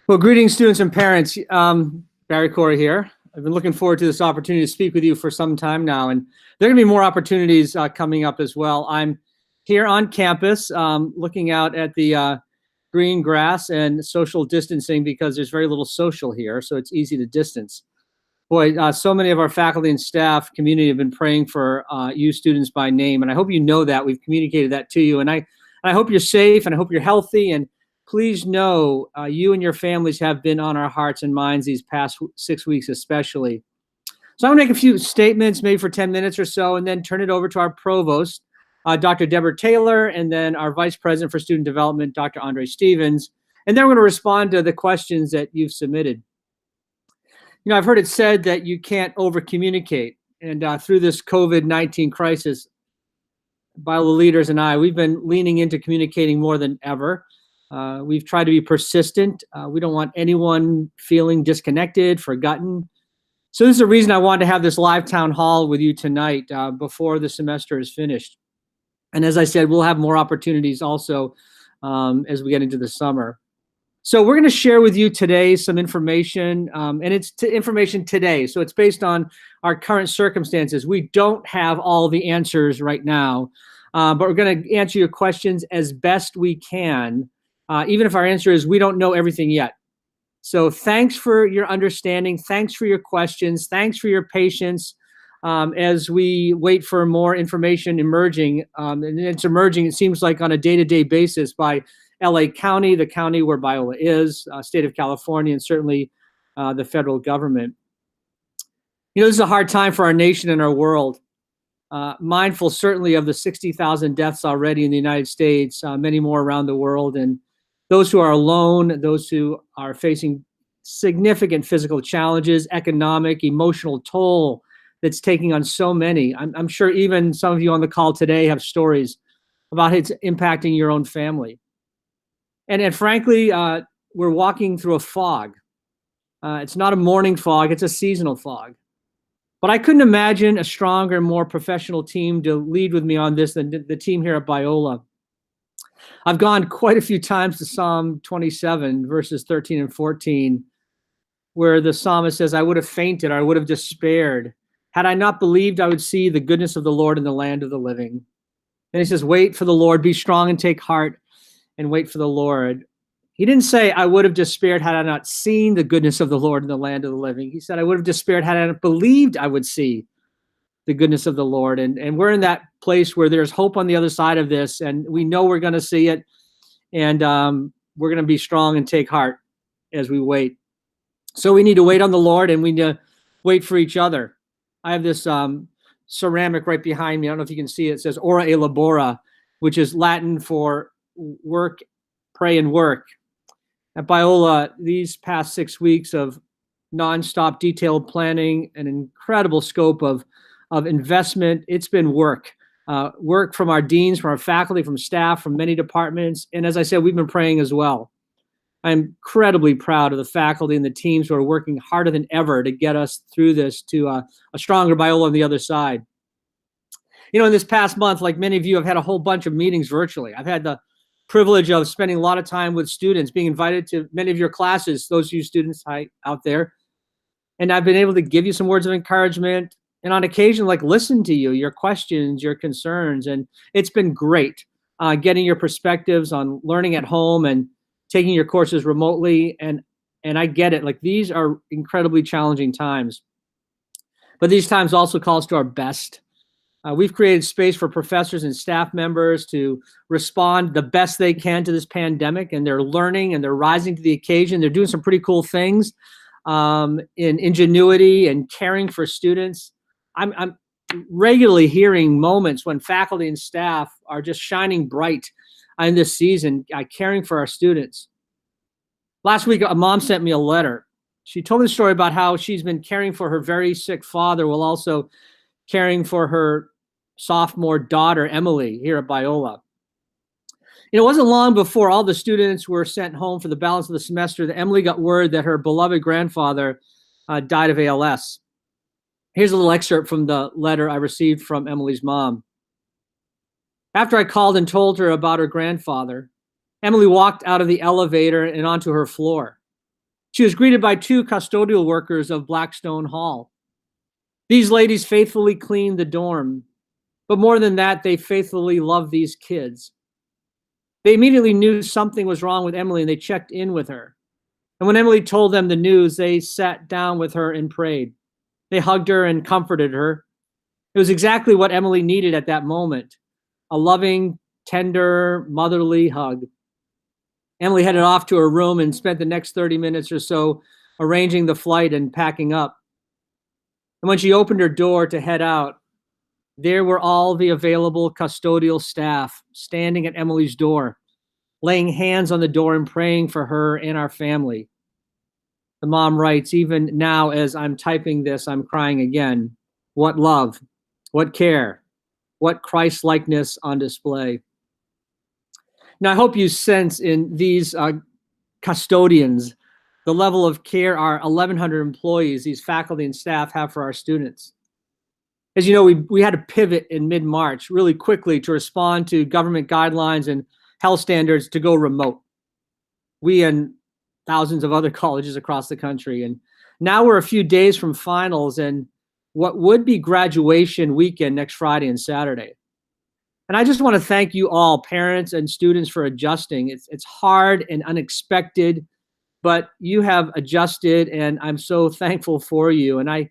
Well, greetings, students and parents. Barry Corey here. I've been looking forward to this opportunity to speak with you for some time now, and there are going to be more opportunities coming up as well. I'm here on campus looking out at the green grass and social distancing because there's very little social here, so it's easy to distance. Boy, so many of our faculty and staff community have been praying for you students by name, and I hope you know that. We've communicated that to you, and I hope you're safe, and I hope you're healthy, and please know you and your families have been on our hearts and minds these past 6 weeks especially. So I'm going to make a few statements, maybe for 10 minutes or so, and then turn it over to our provost, Dr. Deborah Taylor, and then our vice president for student development, Dr. Andre Stevens. And then we're going to respond to the questions that you've submitted. You know, I've heard it said that you can't over-communicate. And through this COVID-19 crisis, Biola leaders and we've been leaning into communicating more than ever. We've tried to be persistent. We don't want anyone feeling disconnected, forgotten. So this is the reason I wanted to have this live town hall with you tonight before the semester is finished. And as I said, we'll have more opportunities also as we get into the summer. So we're going to share with you today some information, and it's information today. So it's based on our current circumstances. We don't have all the answers right now, but we're going to answer your questions as best we can. Even if our answer is we don't know everything yet. So thanks for your understanding. Thanks for your questions. Thanks for your patience as we wait for more information emerging. And it's emerging, it seems like, on a day-to-day basis by LA County, the county where Biola is, state of California, and certainly the federal government. You know, this is a hard time for our nation and our world. Mindful certainly of the 60,000 deaths already in the United States, many more around the world, and those who are alone, those who are facing significant physical challenges, economic, emotional toll that's taking on so many. I'm sure even some of you on the call today have stories about it's impacting your own family. And frankly, we're walking through a fog. It's not a morning fog, it's a seasonal fog. But I couldn't imagine a stronger, more professional team to lead with me on this than the team here at Biola. I've gone quite a few times to Psalm 27, verses 13 and 14, where the psalmist says, I would have fainted, or I would have despaired, had I not believed I would see the goodness of the Lord in the land of the living. And he says, wait for the Lord, be strong and take heart, and wait for the Lord. He didn't say, I would have despaired had I not seen the goodness of the Lord in the land of the living. He said, I would have despaired had I not believed I would see the goodness of the Lord. And we're in that place where there's hope on the other side of this, and we know we're going to see it, and we're going to be strong and take heart as we wait. So we need to wait on the Lord, and we need to wait for each other. I have this ceramic right behind me. I don't know if you can see it. It says Ora e Labora, which is Latin for work, pray, and work. At Biola, these past 6 weeks of nonstop detailed planning, an incredible scope of investment. It's been work from our deans, from our faculty, from staff, from many departments. And as I said, we've been praying as well. I'm incredibly proud of the faculty and the teams who are working harder than ever to get us through this to a stronger Biola on the other side. You know, in this past month, like many of you, I've had a whole bunch of meetings virtually. I've had the privilege of spending a lot of time with students, being invited to many of your classes, those of you students out there. And I've been able to give you some words of encouragement, and on occasion, like, listen to you, your questions, your concerns. And it's been great getting your perspectives on learning at home and taking your courses remotely. And I get it. Like, these are incredibly challenging times. But these times also call us to our best. We've created space for professors and staff members to respond the best they can to this pandemic, and they're learning and they're rising to the occasion. They're doing some pretty cool things in ingenuity and caring for students. I'm regularly hearing moments when faculty and staff are just shining bright in this season, caring for our students. Last week, a mom sent me a letter. She told me the story about how she's been caring for her very sick father while also caring for her sophomore daughter, Emily, here at Biola. It wasn't long before all the students were sent home for the balance of the semester that Emily got word that her beloved grandfather died of ALS. Here's a little excerpt from the letter I received from Emily's mom. After I called and told her about her grandfather, Emily walked out of the elevator and onto her floor. She was greeted by two custodial workers of Blackstone Hall. These ladies faithfully cleaned the dorm, but more than that, they faithfully loved these kids. They immediately knew something was wrong with Emily and they checked in with her. And when Emily told them the news, they sat down with her and prayed. They hugged her and comforted her. It was exactly what Emily needed at that moment, a loving, tender, motherly hug. Emily headed off to her room and spent the next 30 minutes or so arranging the flight and packing up. And when she opened her door to head out, there were all the available custodial staff standing at Emily's door, laying hands on the door and praying for her and our family. The mom writes, even now as I'm typing this, I'm crying again. What love, what care, what Christ-likeness on display. Now, I hope you sense in these custodians the level of care our 1,100 employees, these faculty and staff, have for our students. As you know, we had to pivot in mid-March really quickly to respond to government guidelines and health standards to go remote. We and thousands of other colleges across the country. And now we're a few days from finals and what would be graduation weekend next Friday and Saturday. And I just want to thank you all, parents and students, for adjusting. It's hard and unexpected, but you have adjusted, and I'm so thankful for you. And I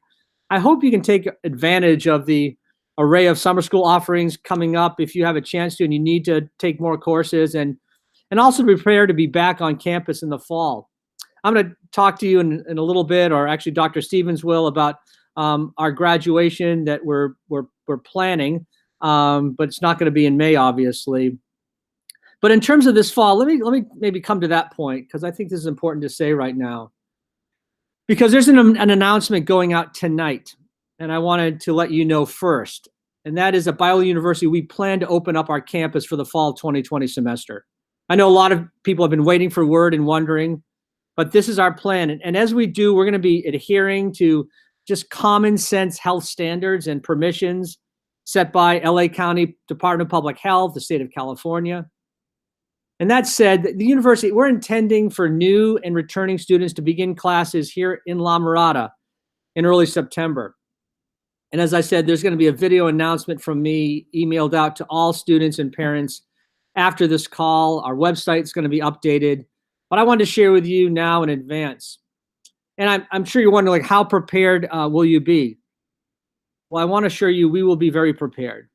hope you can take advantage of the array of summer school offerings coming up if you have a chance to and you need to take more courses, and also prepare to be back on campus in the fall. I'm going to talk to you in a little bit, or actually Dr. Stevens will, about our graduation that we're planning. But it's not going to be in May, obviously. But in terms of this fall, let me maybe come to that point, because I think this is important to say right now. Because there's an announcement going out tonight, and I wanted to let you know first. And that is at Biola University, we plan to open up our campus for the fall 2020 semester. I know a lot of people have been waiting for word and wondering, but this is our plan. And as we do, we're going to be adhering to just common sense health standards and permissions set by LA County Department of Public Health, the state of California. And that said, the university, we're intending for new and returning students to begin classes here in La Mirada in early September. And as I said, there's going to be a video announcement from me emailed out to all students and parents after this call. Our website's going to be updated, but I wanted to share with you now in advance. And I'm sure you're wondering, like, how prepared will you be? Well, I want to assure you we will be very prepared.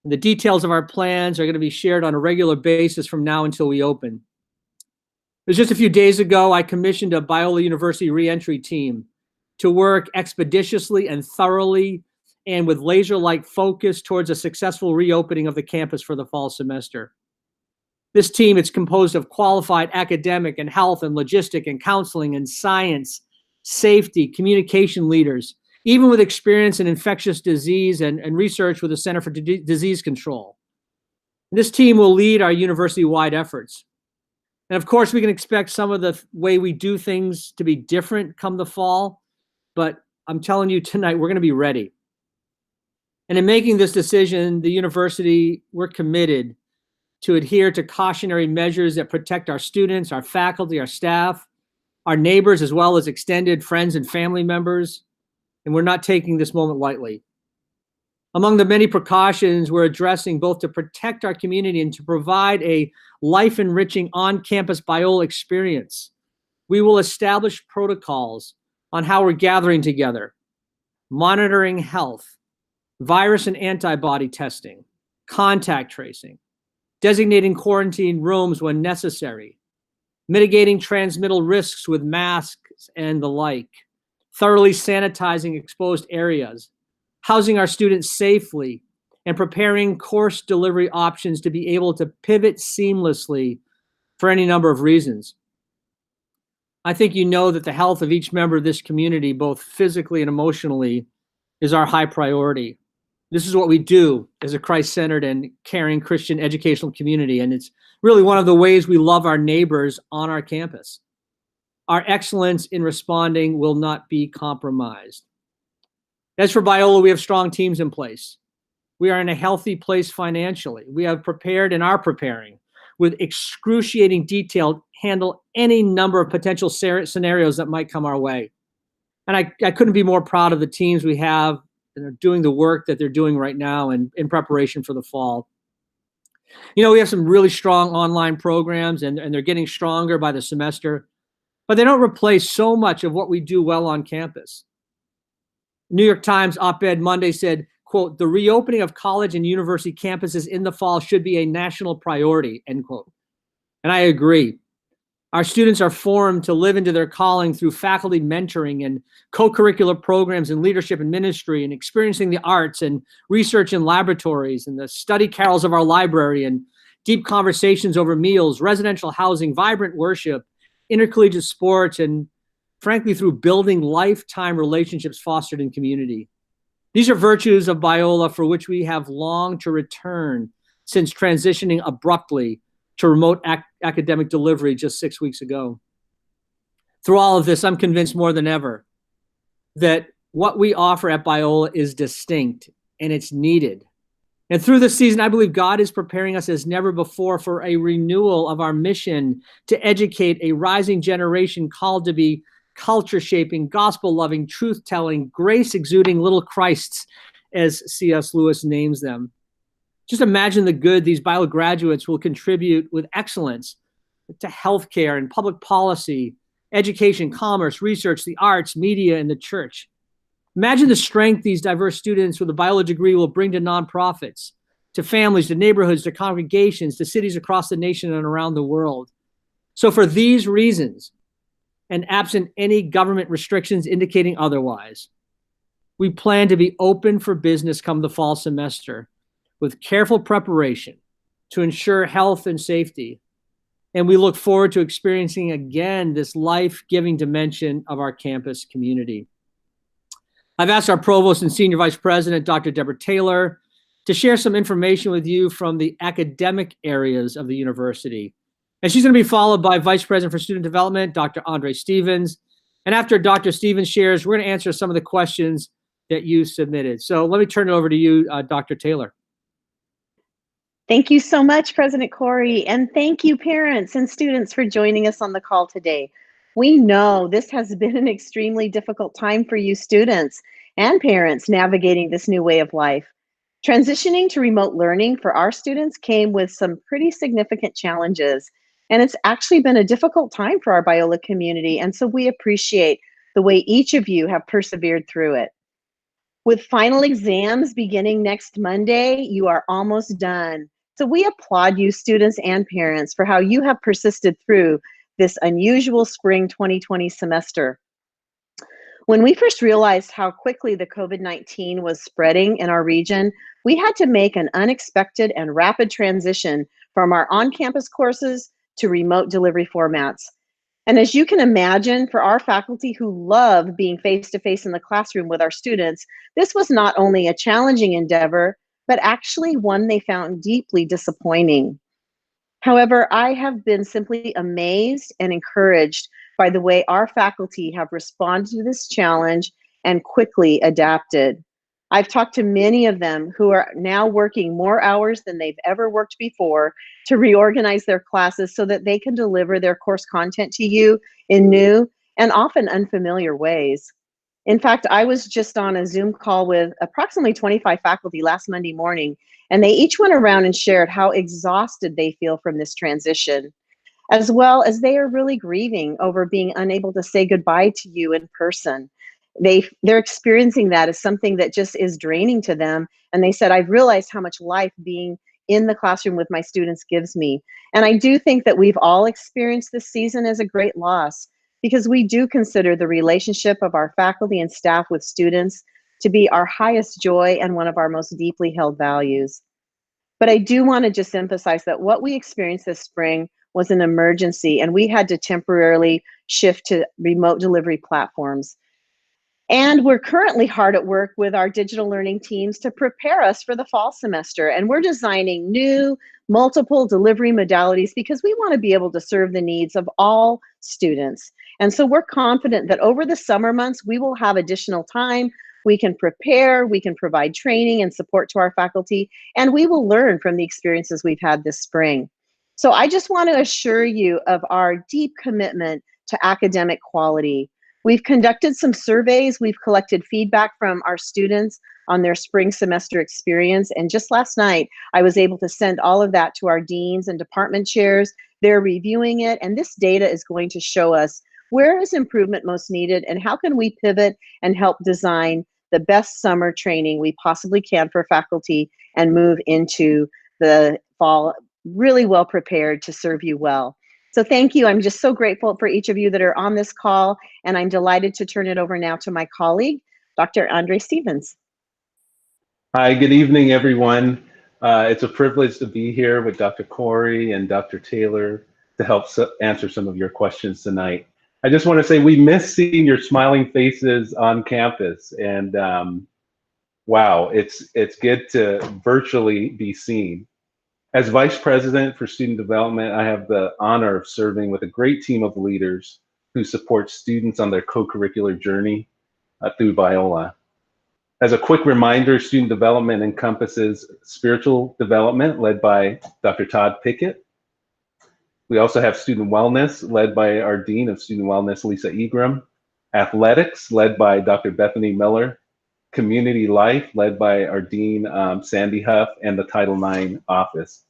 And the details of our plans are going to be shared on a regular basis from now until we open. It was just a few days ago, I commissioned a Biola University reentry team to work expeditiously and thoroughly and with laser-like focus towards a successful reopening of the campus for the fall semester. This team, it's composed of qualified academic and health and logistic and counseling and science, safety, communication leaders, even with experience in infectious disease and research with the Center for Disease Control. This team will lead our university-wide efforts. And of course, we can expect some of the way we do things to be different come the fall, but I'm telling you tonight, we're going to be ready. And in making this decision, the university, we're committed to adhere to cautionary measures that protect our students, our faculty, our staff, our neighbors, as well as extended friends and family members. And we're not taking this moment lightly. Among the many precautions we're addressing, both to protect our community and to provide a life-enriching on-campus Biola experience, we will establish protocols on how we're gathering together, monitoring health, virus and antibody testing, contact tracing, designating quarantine rooms when necessary, mitigating transmittal risks with masks and the like, thoroughly sanitizing exposed areas, housing our students safely, and preparing course delivery options to be able to pivot seamlessly for any number of reasons. I think you know that the health of each member of this community, both physically and emotionally, is our high priority. This is what we do as a Christ-centered and caring Christian educational community, and it's really one of the ways we love our neighbors on our campus. Our excellence in responding will not be compromised. As for Biola, we have strong teams in place. We are in a healthy place financially. We have prepared and are preparing with excruciating detail handle any number of potential scenarios that might come our way. And I couldn't be more proud of the teams we have and are doing the work that they're doing right now in preparation for the fall. You know, we have some really strong online programs and they're getting stronger by the semester, but they don't replace so much of what we do well on campus. New York Times op-ed Monday said, quote, "The reopening of college and university campuses in the fall should be a national priority," end quote. And I agree. Our students are formed to live into their calling through faculty mentoring and co-curricular programs in leadership and ministry and experiencing the arts and research in laboratories and the study carols of our library and deep conversations over meals, residential housing, vibrant worship, intercollegiate sports, and frankly, through building lifetime relationships fostered in community. These are virtues of Biola for which we have longed to return since transitioning abruptly to remote academic delivery just 6 weeks ago. Through all of this, I'm convinced more than ever that what we offer at Biola is distinct and it's needed. And through this season, I believe God is preparing us as never before for a renewal of our mission to educate a rising generation called to be culture-shaping, gospel-loving, truth-telling, grace-exuding little Christs, as C.S. Lewis names them. Just imagine the good these Biola graduates will contribute with excellence to healthcare and public policy, education, commerce, research, the arts, media, and the church. Imagine the strength these diverse students with a Biola degree will bring to nonprofits, to families, to neighborhoods, to congregations, to cities across the nation and around the world. So for these reasons, and absent any government restrictions indicating otherwise, we plan to be open for business come the fall semester with careful preparation to ensure health and safety. And we look forward to experiencing again this life-giving dimension of our campus community. I've asked our provost and senior vice president, Dr. Deborah Taylor, to share some information with you from the academic areas of the university. And she's going to be followed by Vice President for Student Development, Dr. Andre Stevens. And after Dr. Stevens shares, we're going to answer some of the questions that you submitted. So let me turn it over to you, Dr. Taylor. Thank you so much, President Corey, and thank you, parents and students, for joining us on the call today. We know this has been an extremely difficult time for you students and parents navigating this new way of life. Transitioning to remote learning for our students came with some pretty significant challenges, and it's actually been a difficult time for our Biola community, and so we appreciate the way each of you have persevered through it. With final exams beginning next Monday, you are almost done. So we applaud you, students and parents, for how you have persisted through this unusual spring 2020 semester. When we first realized how quickly the COVID-19 was spreading in our region, we had to make an unexpected and rapid transition from our on-campus courses to remote delivery formats. And as you can imagine, for our faculty who love being face-to-face in the classroom with our students, this was not only a challenging endeavor, but actually one they found deeply disappointing. However, I have been simply amazed and encouraged by the way our faculty have responded to this challenge and quickly adapted. I've talked to many of them who are now working more hours than they've ever worked before to reorganize their classes so that they can deliver their course content to you in new and often unfamiliar ways. In fact, I was just on a Zoom call with approximately 25 faculty last Monday morning, and they each went around and shared how exhausted they feel from this transition, as well as they are really grieving over being unable to say goodbye to you in person. They're experiencing that as something that just is draining to them. And they said, I've realized how much life being in the classroom with my students gives me. And I do think that we've all experienced this season as a great loss, because we do consider the relationship of our faculty and staff with students to be our highest joy and one of our most deeply held values. But I do want to just emphasize that what we experienced this spring was an emergency, and we had to temporarily shift to remote delivery platforms. And we're currently hard at work with our digital learning teams to prepare us for the fall semester. And we're designing new multiple delivery modalities because we want to be able to serve the needs of all students. And so we're confident that over the summer months, we will have additional time. We can prepare, we can provide training and support to our faculty, and we will learn from the experiences we've had this spring. So I just want to assure you of our deep commitment to academic quality. We've conducted some surveys, we've collected feedback from our students on their spring semester experience, and just last night, I was able to send all of that to our deans and department chairs. They're reviewing it, and this data is going to show us where is improvement most needed and how can we pivot and help design the best summer training we possibly can for faculty and move into the fall really well prepared to serve you well. So thank you. I'm just so grateful for each of you that are on this call, and I'm delighted to turn it over now to my colleague, Dr. Andre Stevens. Hi, good evening, everyone. It's a privilege to be here with Dr. Corey and Dr. Taylor to help answer some of your questions tonight. I just want to say we miss seeing your smiling faces on campus, and wow, it's good to virtually be seen. As Vice President for Student Development, I have the honor of serving with a great team of leaders who support students on their co-curricular journey through Biola. As a quick reminder, student development encompasses spiritual development led by Dr. Todd Pickett. We also have student wellness led by our Dean of Student Wellness, Lisa Egram. Athletics led by Dr. Bethany Miller. Community life led by our Dean, Sandy Huff, and the Title IX office.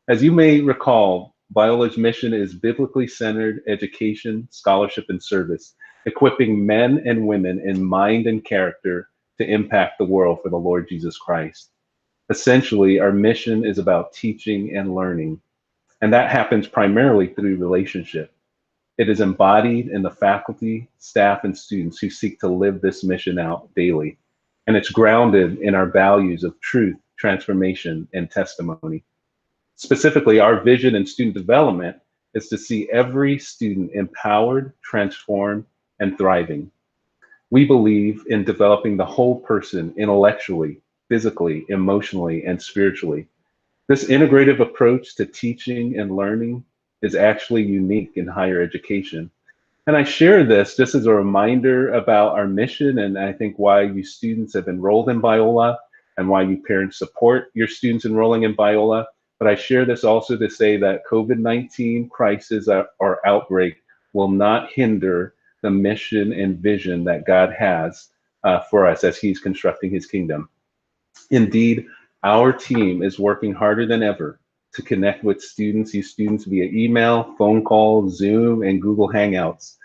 As you may recall, Biola's mission is biblically centered education, scholarship, and service, equipping men and women in mind and character to impact the world for the Lord Jesus Christ. Essentially, our mission is about teaching and learning, and that happens primarily through relationship. It is embodied in the faculty, staff, and students who seek to live this mission out daily, and it's grounded in our values of truth, transformation, and testimony. Specifically, our vision in student development is to see every student empowered, transformed, and thriving. We believe in developing the whole person intellectually, physically, emotionally, and spiritually. This integrative approach to teaching and learning is actually unique in higher education. And I share this just as a reminder about our mission, and I think why you students have enrolled in Biola and why you parents support your students enrolling in Biola. But I share this also to say that COVID-19 crisis or outbreak will not hinder the mission and vision that God has for us as He's constructing His kingdom. Indeed, our team is working harder than ever to connect with you students via email, phone call, Zoom, and Google Hangouts.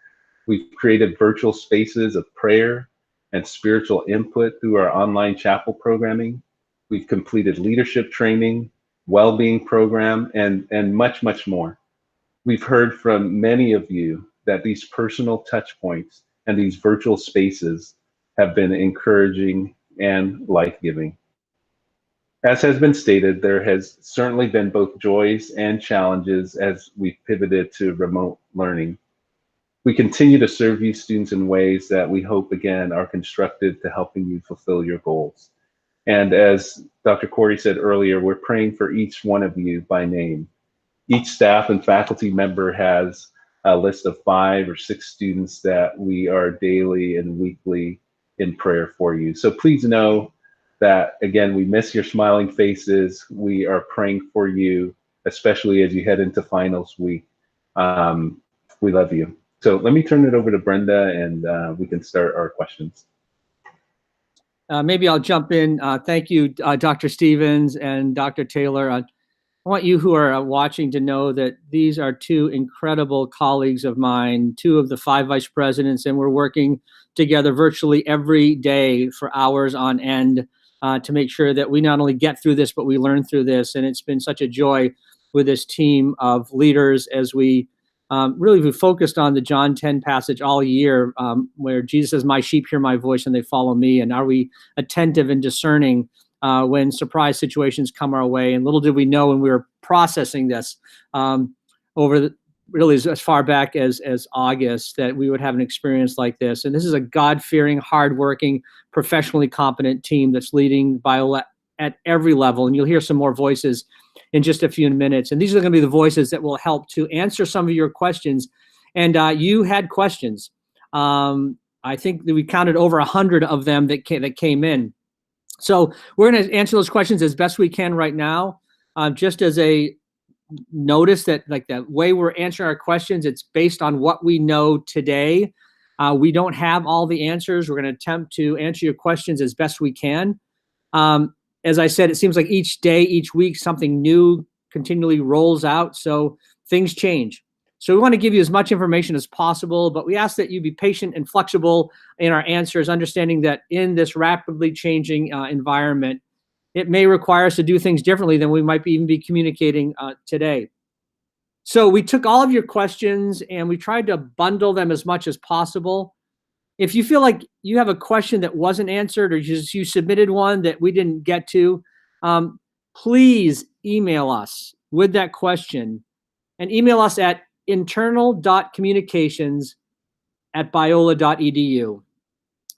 We've created virtual spaces of prayer and spiritual input through our online chapel programming. We've completed leadership training, well-being program, and much, much more. We've heard from many of you that these personal touch points and these virtual spaces have been encouraging and life-giving. As has been stated, there has certainly been both joys and challenges as we've pivoted to remote learning. We continue to serve you students in ways that we hope, again, are constructive to helping you fulfill your goals. And as Dr. Corey said earlier, we're praying for each one of you by name. Each staff and faculty member has a list of 5 or 6 students that we are daily and weekly in prayer for you. So please know that, again, we miss your smiling faces. We are praying for you, especially as you head into finals week. We love you. So let me turn it over to Brenda, and we can start our questions. Maybe I'll jump in. Thank you, Dr. Stevens and Dr. Taylor. I want you who are watching to know that these are 2 incredible colleagues of mine, 2 of the 5 vice presidents, and we're working together virtually every day for hours on end to make sure that we not only get through this, but we learn through this. And it's been such a joy with this team of leaders as we really we focused on the John 10 passage all year, where Jesus says, "My sheep hear my voice and they follow me." And are we attentive and discerning when surprise situations come our way? And little did we know when we were processing this really as far back as August, that we would have an experience like this. And this is a God-fearing, hardworking, professionally competent team that's leading Biola at every level. And you'll hear some more voices in just a few minutes. And these are going to be the voices that will help to answer some of your questions. And you had questions. I think that we counted over 100 of them that came in. So we're going to answer those questions as best we can right now. Just as a notice that like the way we're answering our questions, it's based on what we know today. We don't have all the answers. We're going to attempt to answer your questions as best we can. As I said, it seems like each day, each week, something new continually rolls out. So things change. So we want to give you as much information as possible, but we ask that you be patient and flexible in our answers, understanding that in this rapidly changing environment, it may require us to do things differently than we might even be communicating today. So we took all of your questions and we tried to bundle them as much as possible. If you feel like you have a question that wasn't answered or you submitted one that we didn't get to, please email us with that question and email us at internal.communications@biola.edu.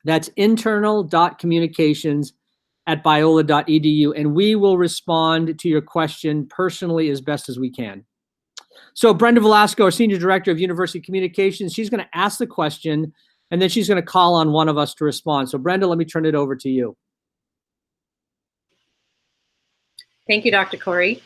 That's internal.communications@biola.edu, and we will respond to your question personally as best as we can. So Brenda Velasco, our Senior Director of University Communications, she's going to ask the question, and then she's going to call on one of us to respond. So Brenda, let me turn it over to you. Thank you, Dr. Corey.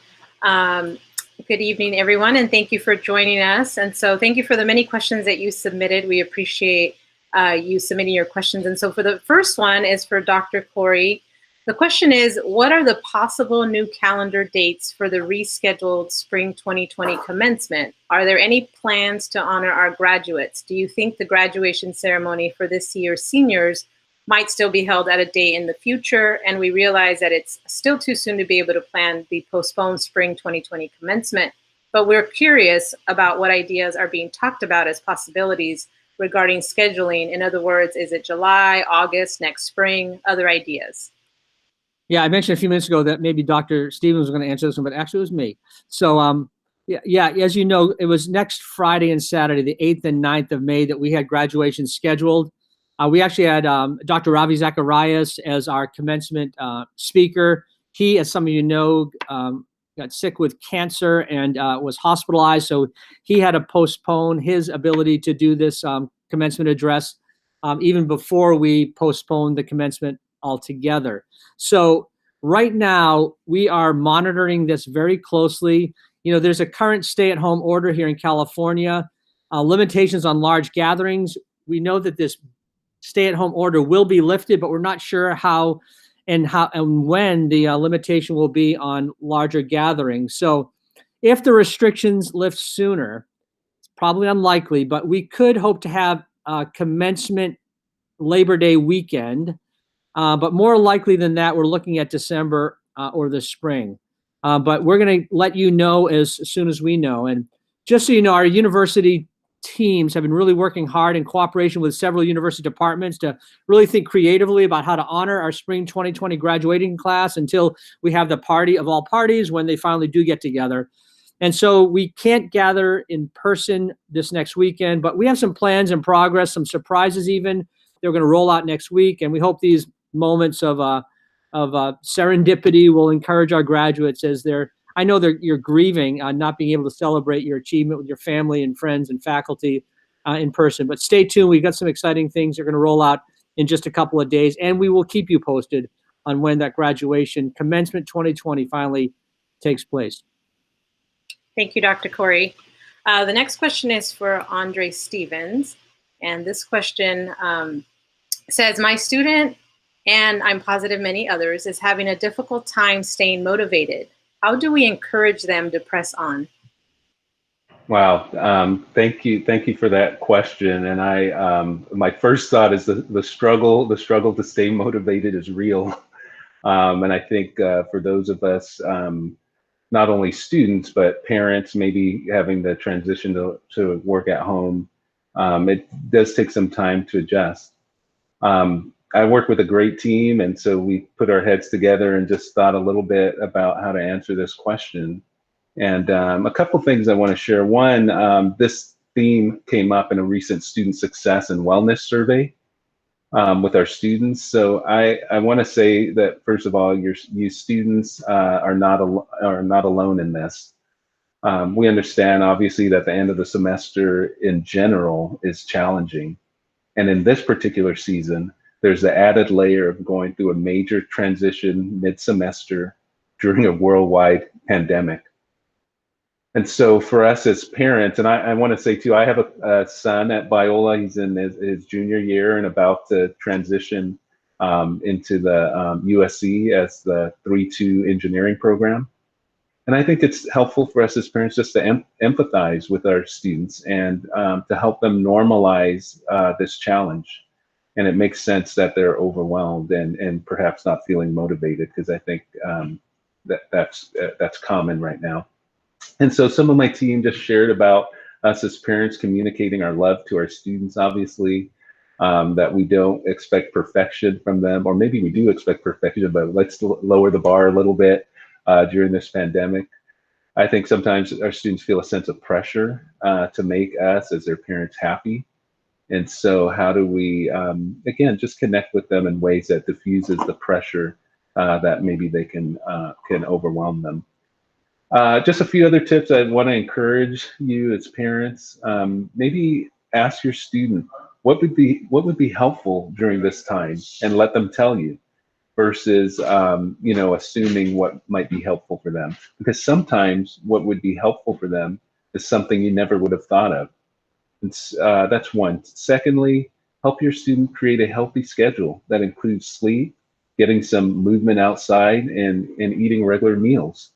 Good evening, everyone, and thank you for joining us. And so thank you for the many questions that you submitted. We appreciate you submitting your questions. And so for the first one is for Dr. Corey. The question is, what are the possible new calendar dates for the rescheduled spring 2020 commencement? Are there any plans to honor our graduates? Do you think the graduation ceremony for this year's seniors might still be held at a date in the future? And we realize that it's still too soon to be able to plan the postponed spring 2020 commencement, but we're curious about what ideas are being talked about as possibilities regarding scheduling. In other words, is it July, August, next spring, other ideas? Yeah, I mentioned a few minutes ago that maybe Dr. Stevens was going to answer this one, but actually it was me. So yeah, as you know, it was next Friday and Saturday, the 8th and 9th of May, that we had graduation scheduled. We actually had Dr. Ravi Zacharias as our commencement speaker. He, as some of you know, got sick with cancer and was hospitalized, so he had to postpone his ability to do this commencement address even before we postponed the commencement altogether. So right now, we are monitoring this very closely. You know, there's a current stay-at-home order here in California, limitations on large gatherings. We know that this stay-at-home order will be lifted, but we're not sure how and when the limitation will be on larger gatherings. So if the restrictions lift sooner, it's probably unlikely, but we could hope to have commencement Labor Day weekend. But more likely than that, we're looking at December or the spring. But we're going to let you know as soon as we know. And just so you know, our university teams have been really working hard in cooperation with several university departments to really think creatively about how to honor our spring 2020 graduating class until we have the party of all parties when they finally do get together. And so we can't gather in person this next weekend, but we have some plans in progress, some surprises even. They're going to roll out next week, and we hope these moments of serendipity will encourage our graduates as I know you're grieving not being able to celebrate your achievement with your family and friends and faculty in person. But stay tuned. We've got some exciting things that are going to roll out in just a couple of days, and we will keep you posted on when that graduation commencement 2020 finally takes place. Thank you, Dr. Corey. The next question is for Andre Stevens. And this question says, my student, and I'm positive many others, is having a difficult time staying motivated. How do we encourage them to press on? Wow, thank you for that question. And my first thought is the struggle to stay motivated is real. And I think for those of us, not only students, but parents maybe having the transition to work at home, it does take some time to adjust. I work with a great team, and so we put our heads together and just thought a little bit about how to answer this question. And a couple things I want to share. One, this theme came up in a recent student success and wellness survey with our students. So I want to say that, first of all, you students are not alone in this. We understand, obviously, that the end of the semester in general is challenging. And in this particular season, there's the added layer of going through a major transition mid-semester during a worldwide pandemic. And so for us as parents, and I want to say too, I have a son at Biola. He's in his junior year and about to transition into the USC as the 3-2 engineering program. And I think it's helpful for us as parents just to empathize with our students and to help them normalize this challenge. And it makes sense that they're overwhelmed and perhaps not feeling motivated, because I think that's common right now. And so some of my team just shared about us as parents communicating our love to our students, obviously, that we don't expect perfection from them, or maybe we do expect perfection, but let's lower the bar a little bit during this pandemic. I think sometimes our students feel a sense of pressure to make us as their parents happy. And so how do we, again, just connect with them in ways that diffuses the pressure that maybe they can overwhelm them. Just a few other tips I want to encourage you as parents. Maybe ask your student what would be helpful during this time, and let them tell you, versus assuming what might be helpful for them. Because sometimes what would be helpful for them is something you never would have thought of. That's one. Secondly, help your student create a healthy schedule that includes sleep, getting some movement outside, and eating regular meals.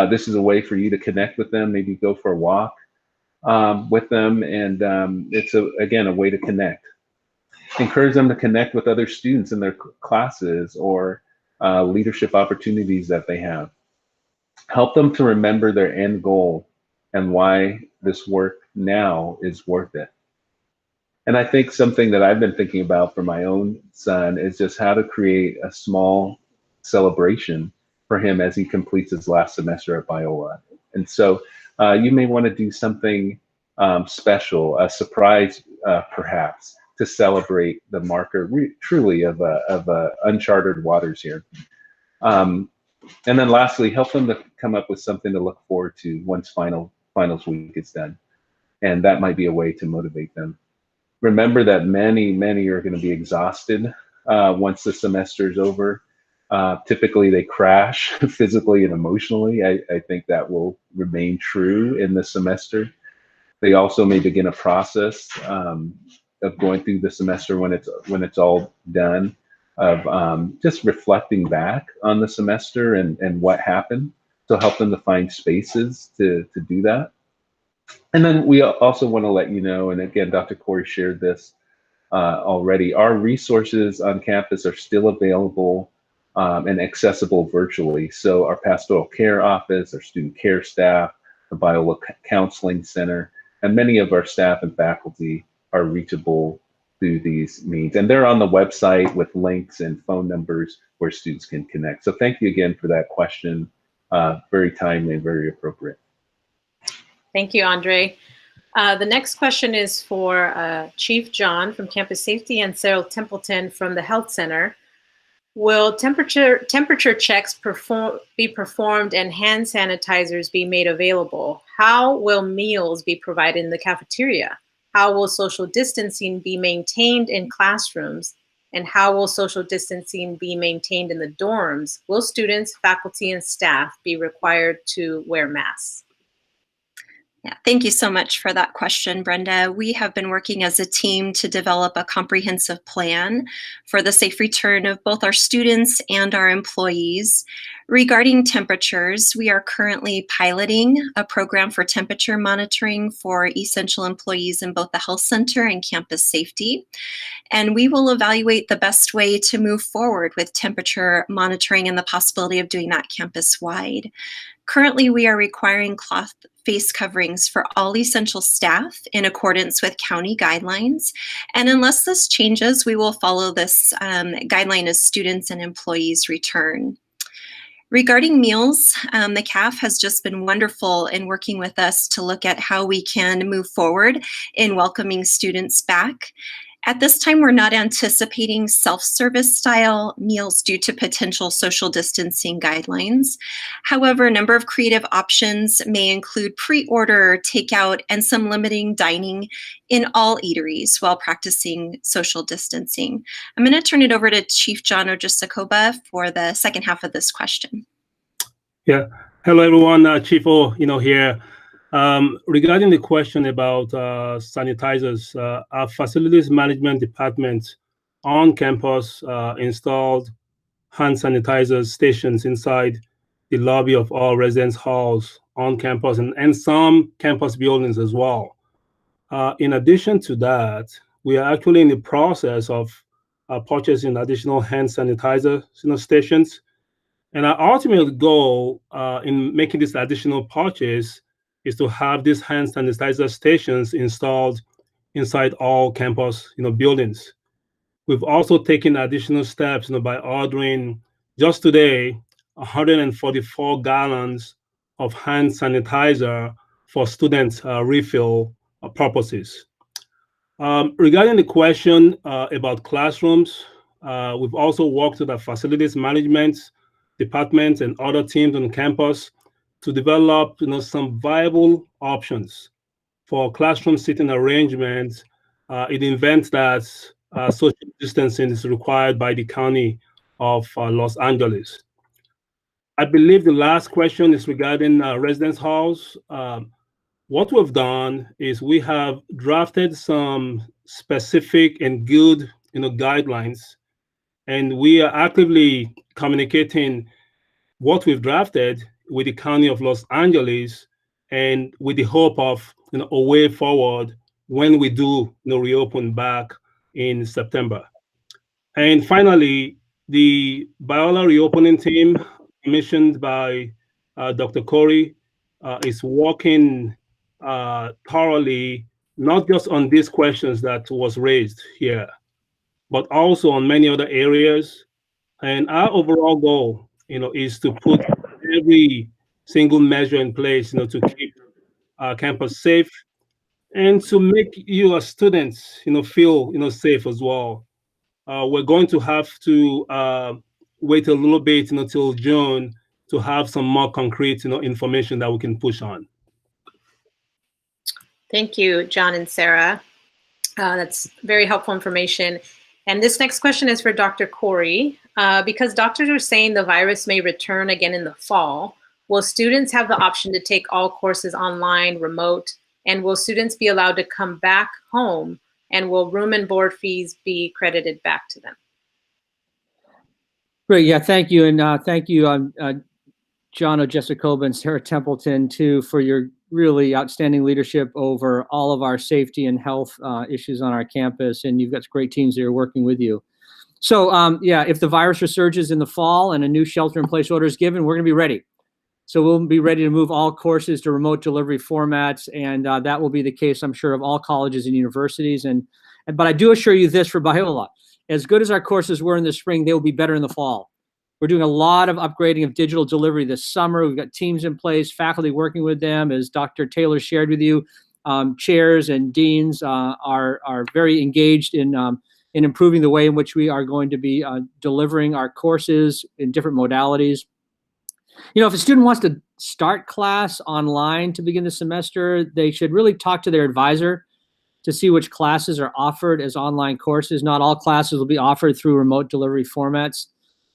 This is a way for you to connect with them, maybe go for a walk with them, and it's again a way to connect. Encourage them to connect with other students in their classes or leadership opportunities that they have. Help them to remember their end goal and why this work now is worth it. And I think something that I've been thinking about for my own son is just how to create a small celebration for him as he completes his last semester at Biola. And so you may want to do something special, a surprise perhaps, to celebrate the marker truly of uncharted waters here. And then lastly, help them to come up with something to look forward to once finals week is done. And that might be a way to motivate them. Remember that many are going to be exhausted once the semester is over. Typically they crash physically and emotionally. I think that will remain true in this semester. They also may begin a process of going through the semester when it's all done, of just reflecting back on the semester and what happened. So help them to find spaces to do that. And then we also want to let you know, and again, Dr. Corey shared this already, our resources on campus are still available and accessible virtually. So our pastoral care office, our student care staff, the Biola Counseling Center, and many of our staff and faculty are reachable through these means. And they're on the website with links and phone numbers where students can connect. So thank you again for that question. Very timely and very appropriate. Thank you, Andre. The next question is for Chief John from Campus Safety and Cyril Templeton from the Health Center. Will temperature checks be performed and hand sanitizers be made available? How will meals be provided in the cafeteria? How will social distancing be maintained in classrooms? And how will social distancing be maintained in the dorms? Will students, faculty, and staff be required to wear masks? Yeah, thank you so much for that question, Brenda. We have been working as a team to develop a comprehensive plan for the safe return of both our students and our employees. Regarding temperatures, we are currently piloting a program for temperature monitoring for essential employees in both the health center and campus safety. And we will evaluate the best way to move forward with temperature monitoring and the possibility of doing that campus-wide. Currently, we are requiring cloth face coverings for all essential staff in accordance with county guidelines. And unless this changes, we will follow this guideline as students and employees return. Regarding meals, the CAF has just been wonderful in working with us to look at how we can move forward in welcoming students back. At this time, we're not anticipating self-service style meals due to potential social distancing guidelines. However, a number of creative options may include pre-order, takeout, and some limiting dining in all eateries while practicing social distancing. I'm going to turn it over to Chief John Ojisakoba for the second half of this question. Yeah, Hello, everyone. Chief O, here. Regarding the question about sanitizers, our facilities management department on campus installed hand sanitizers stations inside the lobby of all residence halls on campus and some campus buildings as well. In addition to that, we are actually in the process of purchasing additional hand sanitizer stations. And our ultimate goal in making this additional purchase is to have these hand sanitizer stations installed inside all campus buildings. We've also taken additional steps by ordering just today 144 gallons of hand sanitizer for student refill purposes. Regarding the question about classrooms, we've also worked with the facilities management departments and other teams on campus to develop some viable options for classroom seating arrangements in the event that social distancing is required by the County of Los Angeles. I believe the last question is regarding residence halls. What we've done is we have drafted some specific and good guidelines, and we are actively communicating what we've drafted with the County of Los Angeles, and with the hope of a way forward when we do reopen back in September. And finally, the Biola reopening team, commissioned by Dr. Corey, is working thoroughly, not just on these questions that was raised here, but also on many other areas. And our overall goal, is to put every single measure in place, to keep our campus safe and to make you as students, feel, safe as well. We're going to have to wait a little bit, till June to have some more concrete, information that we can push on. Thank you, John and Sarah. That's very helpful information. And this next question is for Dr. Corey. Because doctors are saying the virus may return again in the fall, will students have the option to take all courses online, remote, and will students be allowed to come back home, and will room and board fees be credited back to them? Great, yeah, thank you. And thank you, John Ojesicoba and Sarah Templeton, too, for your really outstanding leadership over all of our safety and health issues on our campus. And you've got great teams that are working with you. So yeah, if the virus resurges in the fall and a new shelter-in-place order is given, we're going to be ready. So we'll be ready to move all courses to remote delivery formats, and that will be the case, I'm sure, of all colleges and universities. But I do assure you this for Biola: as good as our courses were in the spring, they will be better in the fall. We're doing a lot of upgrading of digital delivery this summer. We've got teams in place, faculty working with them, as Dr. Taylor shared with you. Chairs and deans are very engaged in improving the way in which we are going to be delivering our courses in different modalities. If a student wants to start class online to begin the semester, they should really talk to their advisor to see which classes are offered as online courses. Not all classes will be offered through remote delivery formats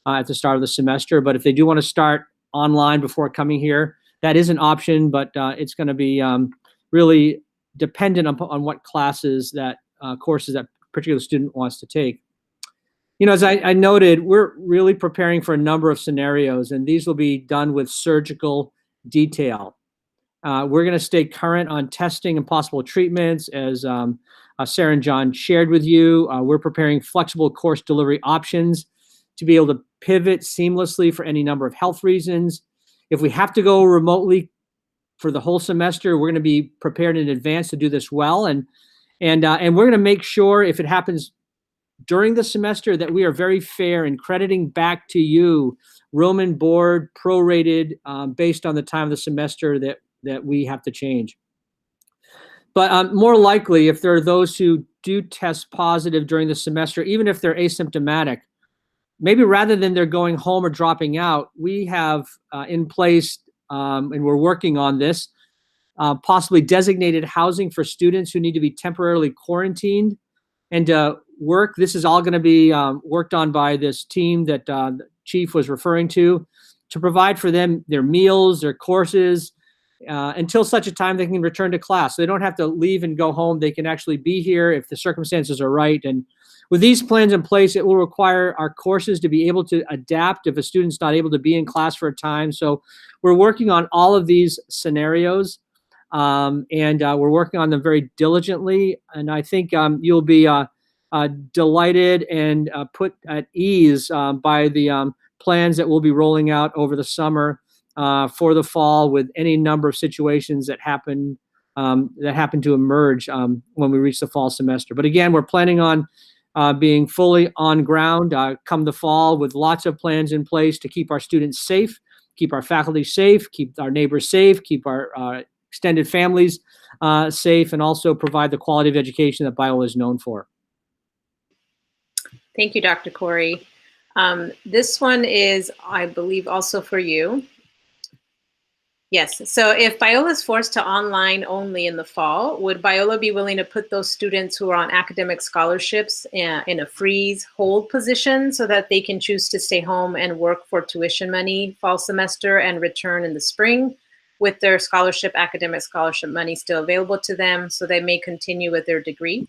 at the start of the semester, but if they do want to start online before coming here, that is an option, but it's going to be really dependent on what classes courses that particular student wants to take. As I noted, we're really preparing for a number of scenarios, and these will be done with surgical detail. We're going to stay current on testing and possible treatments, as Sarah and John shared with you. We're preparing flexible course delivery options to be able to pivot seamlessly for any number of health reasons. If we have to go remotely for the whole semester, we're going to be prepared in advance to do this well, and we're going to make sure, if it happens during the semester, that we are very fair in crediting back to you room and board prorated based on the time of the semester that we have to change. But more likely, if there are those who do test positive during the semester, even if they're asymptomatic, maybe rather than they're going home or dropping out, we have in place, and we're working on this, possibly designated housing for students who need to be temporarily quarantined and work. This is all going to be worked on by this team that the Chief was referring to. to provide for them their meals, their courses, until such a time they can return to class. So they don't have to leave and go home. They can actually be here if the circumstances are right. And with these plans in place, it will require our courses to be able to adapt if a student's not able to be in class for a time. So we're working on all of these scenarios, and we're working on them very diligently. And I think you'll be delighted and put at ease by the plans that we'll be rolling out over the summer for the fall, with any number of situations that happen to emerge when we reach the fall semester. But again, we're planning on being fully on ground come the fall, with lots of plans in place to keep our students safe, keep our faculty safe, keep our neighbors safe, keep our extended families safe, and also provide the quality of education that Biola is known for. Thank you, Dr. Corey. This one is, I believe, also for you. Yes, so if Biola is forced to online only in the fall, would Biola be willing to put those students who are on academic scholarships in a freeze hold position so that they can choose to stay home and work for tuition money fall semester and return in the spring with their academic scholarship money still available to them, so they may continue with their degree?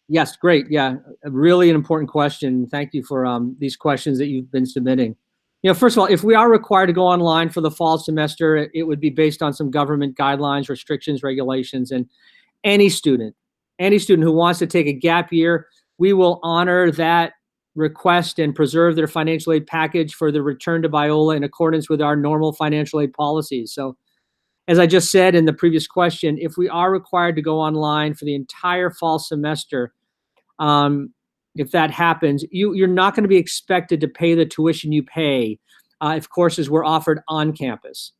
Yes, great. Yeah, really an important question. Thank you for these questions that you've been submitting. First of all, if we are required to go online for the fall semester, it would be based on some government guidelines, restrictions, regulations, and any student who wants to take a gap year, we will honor that request and preserve their financial aid package for the return to Biola in accordance with our normal financial aid policies. So, as I just said in the previous question, if we are required to go online for the entire fall semester, if that happens, you're not going to be expected to pay the tuition you pay if courses were offered on campus.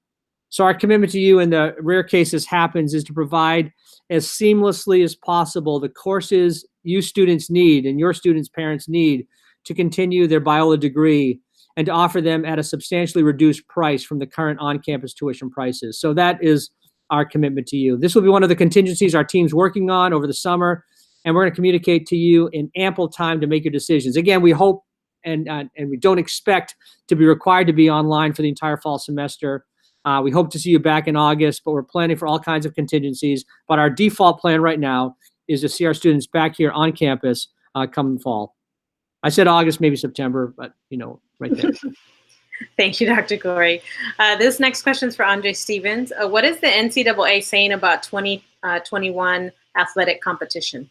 So our commitment to you in the rare case this happens is to provide as seamlessly as possible the courses you students need and your students' parents need to continue their Biola degree, and to offer them at a substantially reduced price from the current on-campus tuition prices. So that is our commitment to you. This will be one of the contingencies our team's working on over the summer, and we're going to communicate to you in ample time to make your decisions. Again, we hope and we don't expect to be required to be online for the entire fall semester. We hope to see you back in August, but we're planning for all kinds of contingencies. But our default plan right now is to see our students back here on campus come fall. I said August, maybe September, but right there. Thank you, Dr. Corey. This next question is for Andre Stevens. What is the NCAA saying about 2021 athletic competition?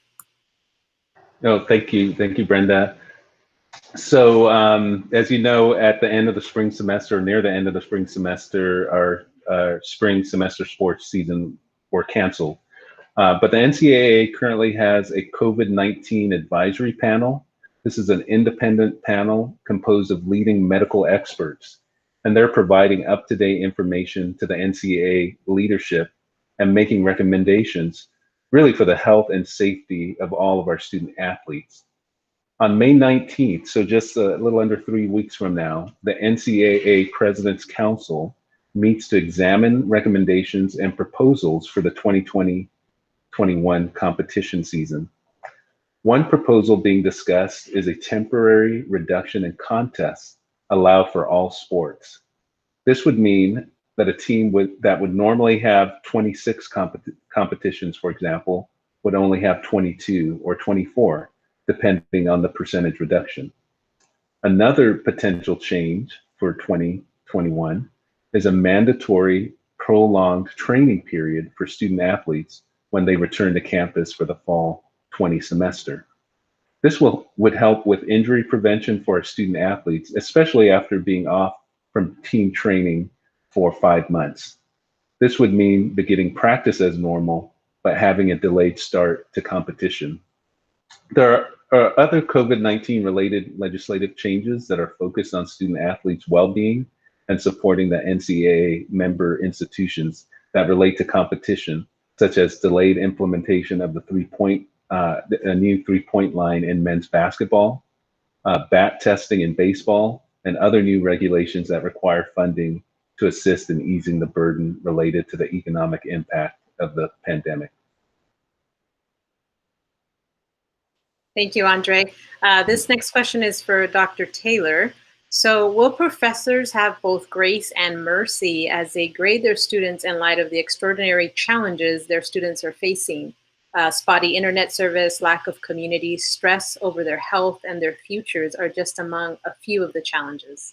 No, thank you, Brenda. So, as you know, at the end of the spring semester, near the end of the spring semester, our spring semester sports season were canceled. But the NCAA currently has a COVID-19 advisory panel. This is an independent panel composed of leading medical experts, and they're providing up-to-date information to the NCAA leadership and making recommendations really for the health and safety of all of our student athletes. On May 19th, so just a little under 3 weeks from now, the NCAA President's Council meets to examine recommendations and proposals for the 2020-21 competition season. One proposal being discussed is a temporary reduction in contests allowed for all sports. This would mean that a team that would normally have 26 competitions, for example, would only have 22 or 24, depending on the percentage reduction. Another potential change for 2021 is a mandatory prolonged training period for student athletes when they return to campus for the fall 20 semester. This would help with injury prevention for our student athletes, especially after being off from team training for 5 months. This would mean beginning practice as normal, but having a delayed start to competition. There are other COVID-19 related legislative changes that are focused on student athletes' well-being and supporting the NCAA member institutions that relate to competition, such as delayed implementation of the a new three-point line in men's basketball, bat testing in baseball, and other new regulations that require funding to assist in easing the burden related to the economic impact of the pandemic. Thank you, Andre. This next question is for Dr. Taylor. So will professors have both grace and mercy as they grade their students in light of the extraordinary challenges their students are facing? Spotty internet service, lack of community, stress over their health and their futures are just among a few of the challenges.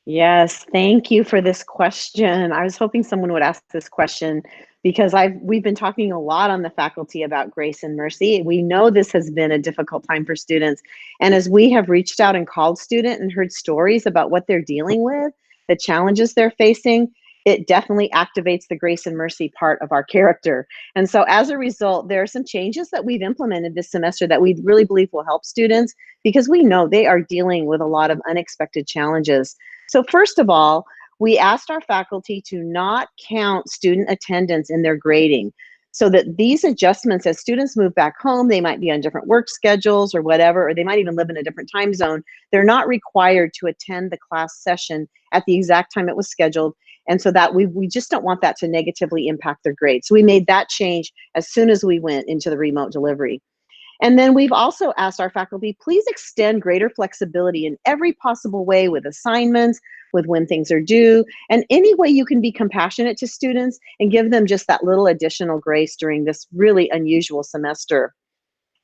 Yes, thank you for this question. I was hoping someone would ask this question because we've been talking a lot on the faculty about grace and mercy. We know this has been a difficult time for students. And as we have reached out and called students and heard stories about what they're dealing with, the challenges they're facing, it definitely activates the grace and mercy part of our character. And so as a result, there are some changes that we've implemented this semester that we really believe will help students because we know they are dealing with a lot of unexpected challenges. So first of all, we asked our faculty to not count student attendance in their grading so that these adjustments, as students move back home, they might be on different work schedules or whatever, or they might even live in a different time zone. They're not required to attend the class session at the exact time it was scheduled. And so that we just don't want that to negatively impact their grades. So we made that change as soon as we went into the remote delivery. And then we've also asked our faculty, please extend greater flexibility in every possible way with assignments, with when things are due, and any way you can be compassionate to students and give them just that little additional grace during this really unusual semester.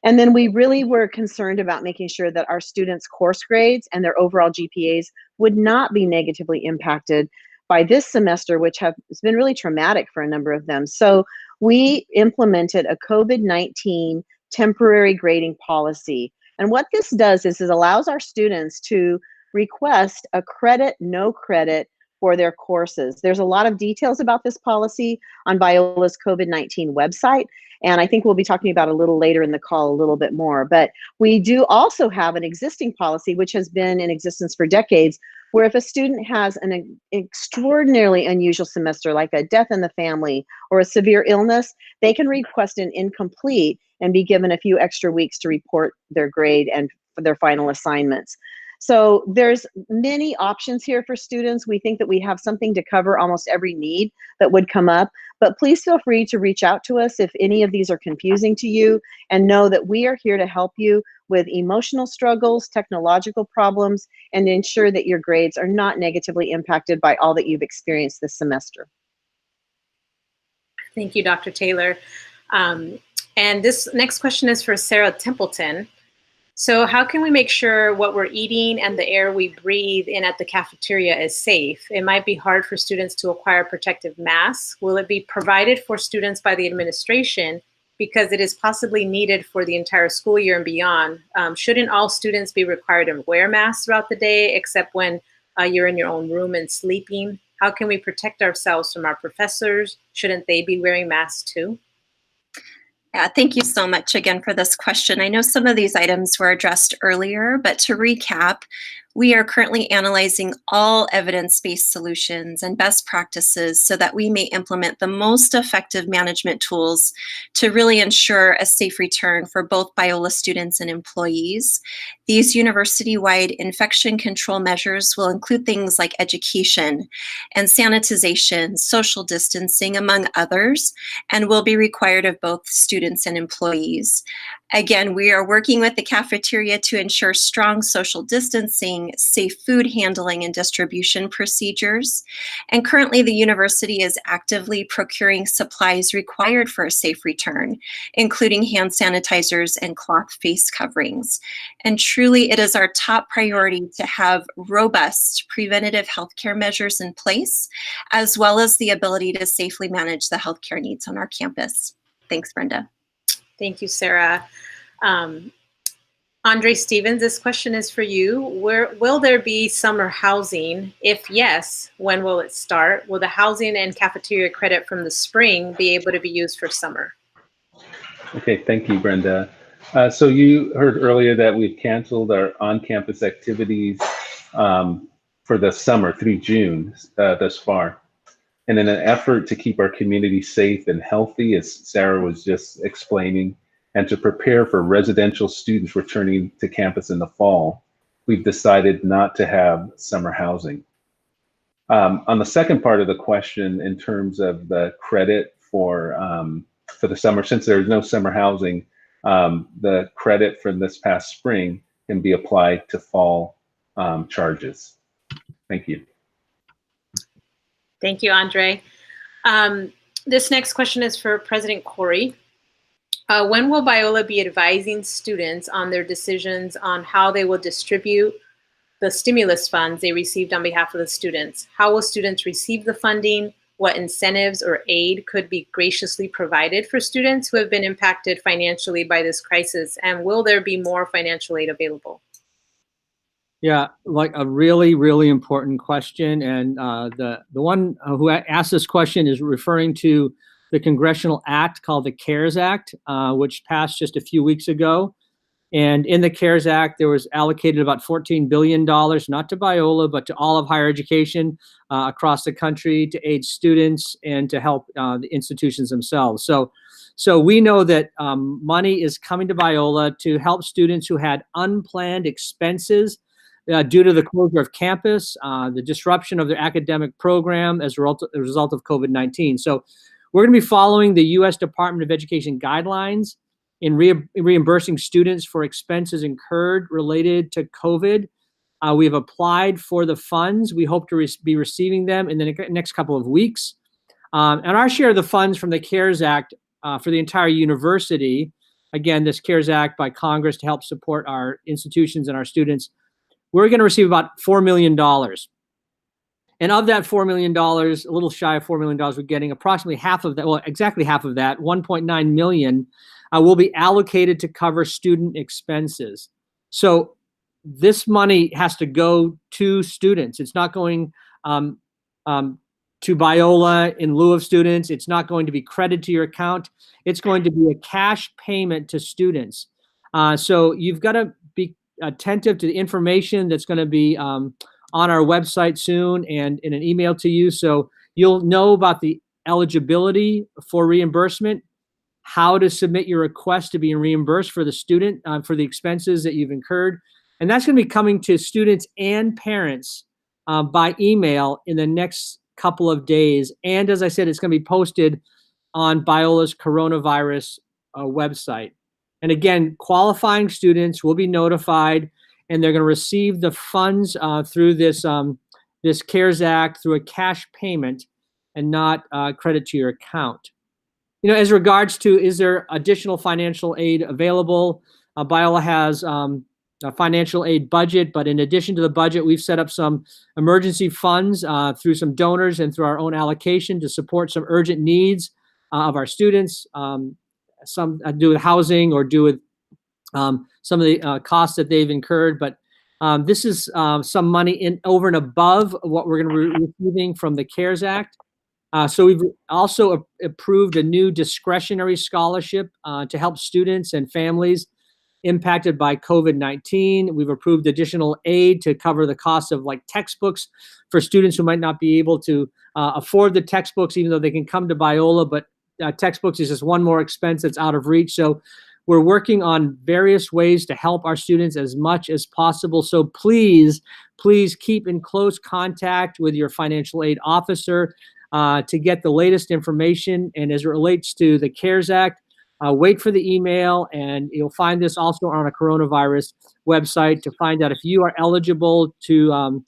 And then we really were concerned about making sure that our students' course grades and their overall GPAs would not be negatively impacted by this semester, which has been really traumatic for a number of them. So we implemented a COVID-19 temporary grading policy. And what this does is it allows our students to request a credit, no credit for their courses. There's a lot of details about this policy on Biola's COVID-19 website. And I think we'll be talking about a little later in the call a little bit more. But we do also have an existing policy, which has been in existence for decades, where if a student has an extraordinarily unusual semester, like a death in the family or a severe illness, they can request an incomplete and be given a few extra weeks to report their grade and for their final assignments. So there's many options here for students. We think that we have something to cover almost every need that would come up, but please feel free to reach out to us if any of these are confusing to you, and know that we are here to help you with emotional struggles, technological problems, and ensure that your grades are not negatively impacted by all that you've experienced this semester. Thank you, Dr. Taylor. And this next question is for Sarah Templeton. So how can we make sure what we're eating and the air we breathe in at the cafeteria is safe? It might be hard for students to acquire protective masks. Will it be provided for students by the administration because it is possibly needed for the entire school year and beyond? Shouldn't all students be required to wear masks throughout the day except when you're in your own room and sleeping? How can we protect ourselves from our professors? Shouldn't they be wearing masks too? Yeah, thank you so much again for this question. I know some of these items were addressed earlier, but to recap, we are currently analyzing all evidence-based solutions and best practices so that we may implement the most effective management tools to really ensure a safe return for both Biola students and employees. These university-wide infection control measures will include things like education and sanitization, social distancing, among others, and will be required of both students and employees. Again, we are working with the cafeteria to ensure strong social distancing, safe food handling and distribution procedures. And currently the university is actively procuring supplies required for a safe return, including hand sanitizers and cloth face coverings. And truly it is our top priority to have robust preventative healthcare measures in place, as well as the ability to safely manage the healthcare needs on our campus. Thanks, Brenda. Thank you, Sarah. Andre Stevens, this question is for you. Will there be summer housing? If yes, when will it start? Will the housing and cafeteria credit from the spring be able to be used for summer? Okay, thank you, Brenda. So you heard earlier that we've canceled our on-campus activities for the summer through June thus far. And in an effort to keep our community safe and healthy, as Sarah was just explaining, and to prepare for residential students returning to campus in the fall, we've decided not to have summer housing. On the second part of the question, in terms of the credit for the summer, since there's no summer housing, the credit from this past spring can be applied to fall charges. Thank you. Thank you, Andre. This next question is for President Corey. When will Biola be advising students on their decisions on how they will distribute the stimulus funds they received on behalf of the students? How will students receive the funding? What incentives or aid could be graciously provided for students who have been impacted financially by this crisis? And will there be more financial aid available? Yeah, like a really, really important question. And the one who asked this question is referring to the congressional act called the CARES Act, which passed just a few weeks ago. And in the CARES Act, there was allocated about $14 billion, not to Biola, but to all of higher education across the country to aid students and to help the institutions themselves. So we know that money is coming to Biola to help students who had unplanned expenses due to the closure of campus, the disruption of their academic program as a result of COVID-19. So we're going to be following the U.S. Department of Education guidelines in reimbursing students for expenses incurred related to COVID. We have applied for the funds. We hope to be receiving them in the next couple of weeks. And our share of the funds from the CARES Act for the entire university, again, this CARES Act by Congress to help support our institutions and our students, we're going to receive about $4 million. And of that $4 million, a little shy of $4 million, we're getting approximately half of that, well, exactly half of that, 1.9 million, will be allocated to cover student expenses. So this money has to go to students. It's not going to Biola in lieu of students. It's not going to be credited to your account. It's going to be a cash payment to students. So you've got to be attentive to the information that's going to be on our website soon and in an email to you. So you'll know about the eligibility for reimbursement, how to submit your request to be reimbursed for the student for the expenses that you've incurred. And that's going to be coming to students and parents by email in the next couple of days. And as I said, it's going to be posted on Biola's coronavirus website. And again, qualifying students will be notified, and they're going to receive the funds through this CARES Act through a cash payment and not credit to your account. You know, as regards to, is there additional financial aid available? Biola has a financial aid budget, but in addition to the budget, we've set up some emergency funds through some donors and through our own allocation to support some urgent needs of our students. Some do with housing or do with some of the costs that they've incurred. But this is some money in over and above what we're going to be receiving from the CARES Act. So we've also approved a new discretionary scholarship to help students and families impacted by COVID-19. We've approved additional aid to cover the cost of like textbooks for students who might not be able to afford the textbooks, even though they can come to Biola, but textbooks is just one more expense that's out of reach. So we're working on various ways to help our students as much as possible. So please keep in close contact with your financial aid officer to get the latest information. And as it relates to the CARES Act, wait for the email, and you'll find this also on a coronavirus website to find out if you are eligible to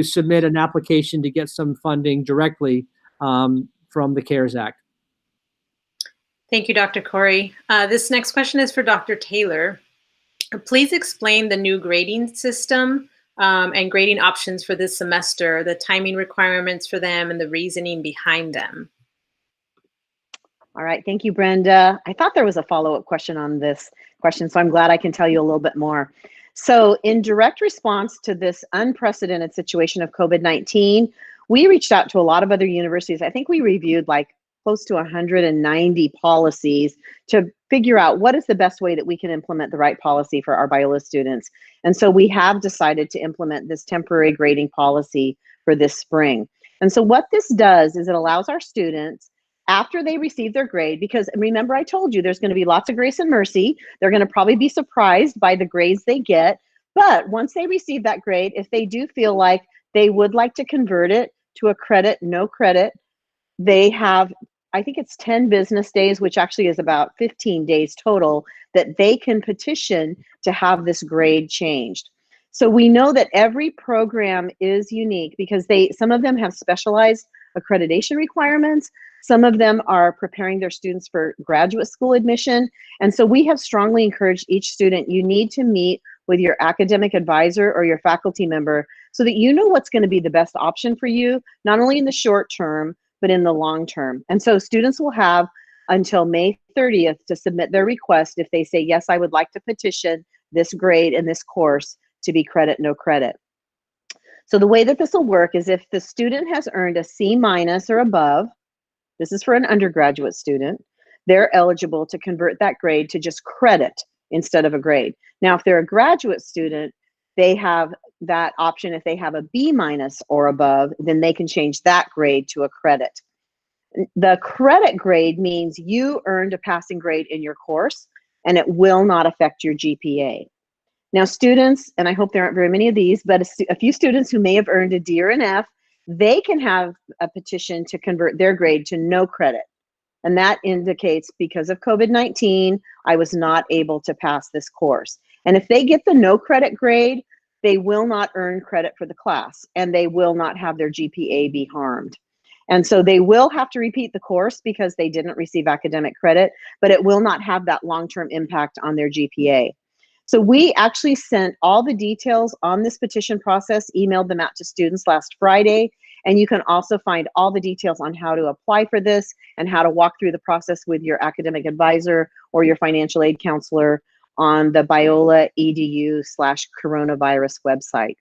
submit an application to get some funding directly from the CARES Act. Thank you, Dr. Corey. This next question is for Dr. Taylor. Please explain the new grading system and grading options for this semester, the timing requirements for them, and the reasoning behind them. All right, thank you, Brenda. I thought there was a follow-up question on this question, so I'm glad I can tell you a little bit more. So in direct response to this unprecedented situation of COVID-19, we reached out to a lot of other universities. I think we reviewed like close to 190 policies to figure out what is the best way that we can implement the right policy for our Biola students. And so we have decided to implement this temporary grading policy for this spring. And so what this does is it allows our students, after they receive their grade, because remember I told you there's going to be lots of grace and mercy. They're going to probably be surprised by the grades they get. But once they receive that grade, if they do feel like they would like to convert it to a credit, no credit, they have, I think it's 10 business days, which actually is about 15 days total, that they can petition to have this grade changed. So we know that every program is unique because some of them have specialized accreditation requirements. Some of them are preparing their students for graduate school admission. And so we have strongly encouraged each student, you need to meet with your academic advisor or your faculty member so that you know what's going to be the best option for you, not only in the short term, but in the long term. And so students will have until May 30th to submit their request if they say, yes, I would like to petition this grade in this course to be credit, no credit. So the way that this will work is if the student has earned a C- or above, this is for an undergraduate student, they're eligible to convert that grade to just credit instead of a grade. Now, if they're a graduate student, they have that option. If they have a B- or above, then they can change that grade to a credit. The credit grade means you earned a passing grade in your course, and it will not affect your GPA. Now, students, and I hope there aren't very many of these, but a few students who may have earned a D or an F, they can have a petition to convert their grade to no credit. And that indicates because of COVID-19, I was not able to pass this course. And if they get the no credit grade, they will not earn credit for the class and they will not have their GPA be harmed. And so they will have to repeat the course because they didn't receive academic credit, but it will not have that long-term impact on their GPA. So we actually sent all the details on this petition process, emailed them out to students last Friday, and you can also find all the details on how to apply for this and how to walk through the process with your academic advisor or your financial aid counselor on the Biola edu/coronavirus website.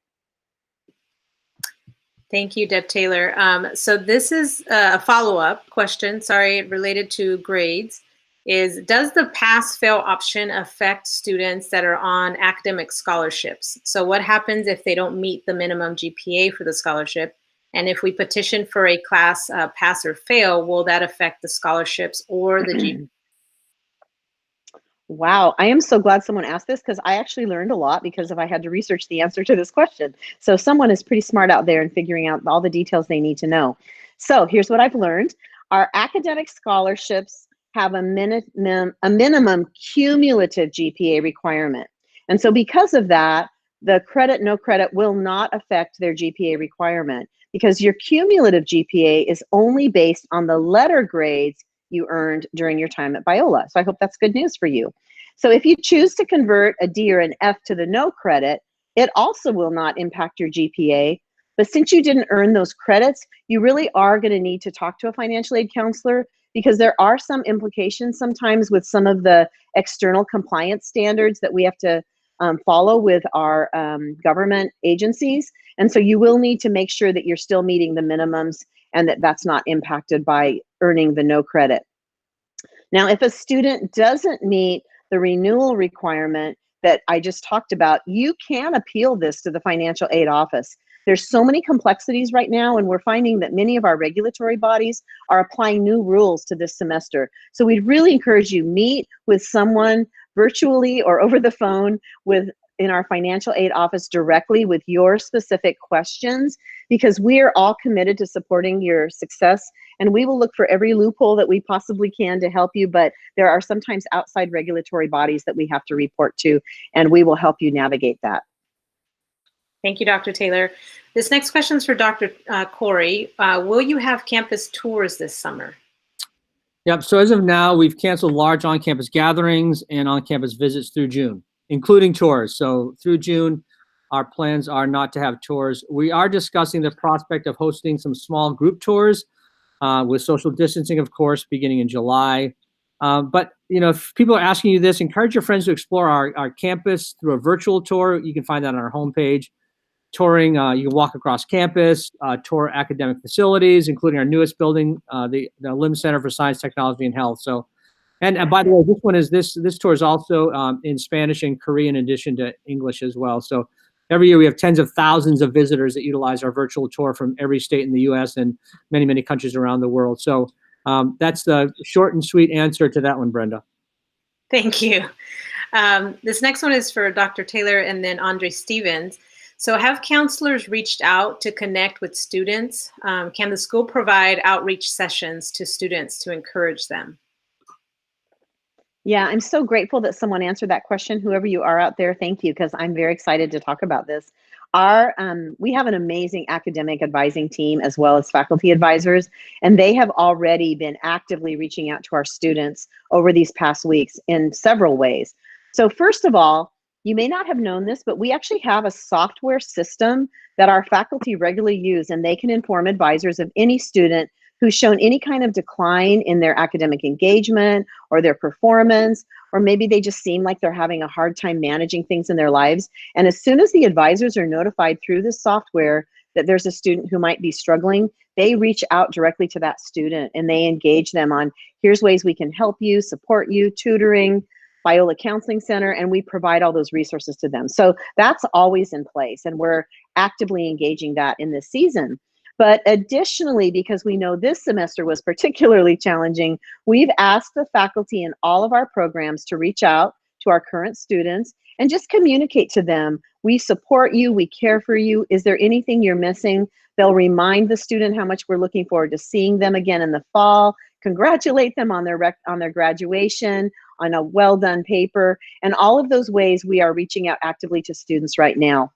Thank you, Deb Taylor. So this is a follow-up question, related to grades. Does the pass-fail option affect students that are on academic scholarships? So what happens if they don't meet the minimum GPA for the scholarship? And if we petition for a class pass or fail, will that affect the scholarships or the GPA? Wow, I am so glad someone asked this because I actually learned a lot because I had to research the answer to this question. So someone is pretty smart out there in figuring out all the details they need to know. So here's what I've learned. Our academic scholarships have a minimum cumulative GPA requirement. And so because of that, the credit, no credit will not affect their GPA requirement because your cumulative GPA is only based on the letter grades you earned during your time at Biola. So I hope that's good news for you. So if you choose to convert a D or an F to the no credit, it also will not impact your GPA. But since you didn't earn those credits, you really are going to need to talk to a financial aid counselor because there are some implications sometimes with some of the external compliance standards that we have to follow with our government agencies. And so you will need to make sure that you're still meeting the minimums and that that's not impacted by earning the no credit. Now, if a student doesn't meet the renewal requirement that I just talked about, you can appeal this to the financial aid office. There's so many complexities right now, and we're finding that many of our regulatory bodies are applying new rules to this semester. So we'd really encourage you meet with someone virtually or over the phone in our financial aid office directly with your specific questions, because we are all committed to supporting your success and we will look for every loophole that we possibly can to help you, but there are sometimes outside regulatory bodies that we have to report to, and we will help you navigate that. Thank you, Dr. Taylor. This next question is for Dr. Corey. Will you have campus tours this summer? Yep, so as of now, we've canceled large on-campus gatherings and on-campus visits through June, including tours. So through June, our plans are not to have tours. We are discussing the prospect of hosting some small group tours with social distancing, of course, beginning in July. But if people are asking you this, encourage your friends to explore our campus through a virtual tour. You can find that on our homepage. Touring, you can walk across campus, tour academic facilities, including our newest building, the Lim Center for Science, Technology, and Health. So, and by the way, this tour is also in Spanish and Korean in addition to English as well. So every year we have tens of thousands of visitors that utilize our virtual tour from every state in the U.S. and many, many countries around the world. So that's the short and sweet answer to that one, Brenda. Thank you. This next one is for Dr. Taylor and then Andre Stevens. So have counselors reached out to connect with students? Can the school provide outreach sessions to students to encourage them? Yeah, I'm so grateful that someone answered that question. Whoever you are out there, thank you, because I'm very excited to talk about this. We have an amazing academic advising team as well as faculty advisors, and they have already been actively reaching out to our students over these past weeks in several ways. So first of all, you may not have known this, but we actually have a software system that our faculty regularly use, and they can inform advisors of any student who's shown any kind of decline in their academic engagement or their performance, or maybe they just seem like they're having a hard time managing things in their lives. And as soon as the advisors are notified through the software that there's a student who might be struggling, they reach out directly to that student and they engage them on, here's ways we can help you, support you, tutoring, Biola Counseling Center, and we provide all those resources to them. So that's always in place, and we're actively engaging that in this season. But additionally, because we know this semester was particularly challenging, we've asked the faculty in all of our programs to reach out to our current students and just communicate to them, we support you, we care for you, is there anything you're missing? They'll remind the student how much we're looking forward to seeing them again in the fall, congratulate them on their graduation, on a well done paper, and all of those ways we are reaching out actively to students right now.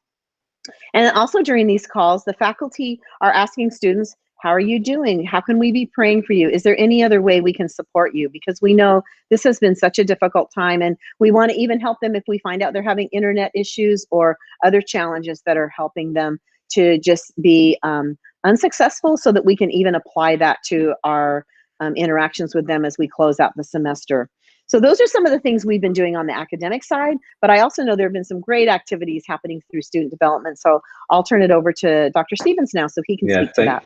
And also during these calls, the faculty are asking students, how are you doing? How can we be praying for you? Is there any other way we can support you? Because we know this has been such a difficult time, and we want to even help them if we find out they're having internet issues or other challenges that are helping them to just be unsuccessful, so that we can even apply that to our interactions with them as we close out the semester. So those are some of the things we've been doing on the academic side, but I also know there have been some great activities happening through student development. So I'll turn it over to Dr. Stevens now so he can speak to that.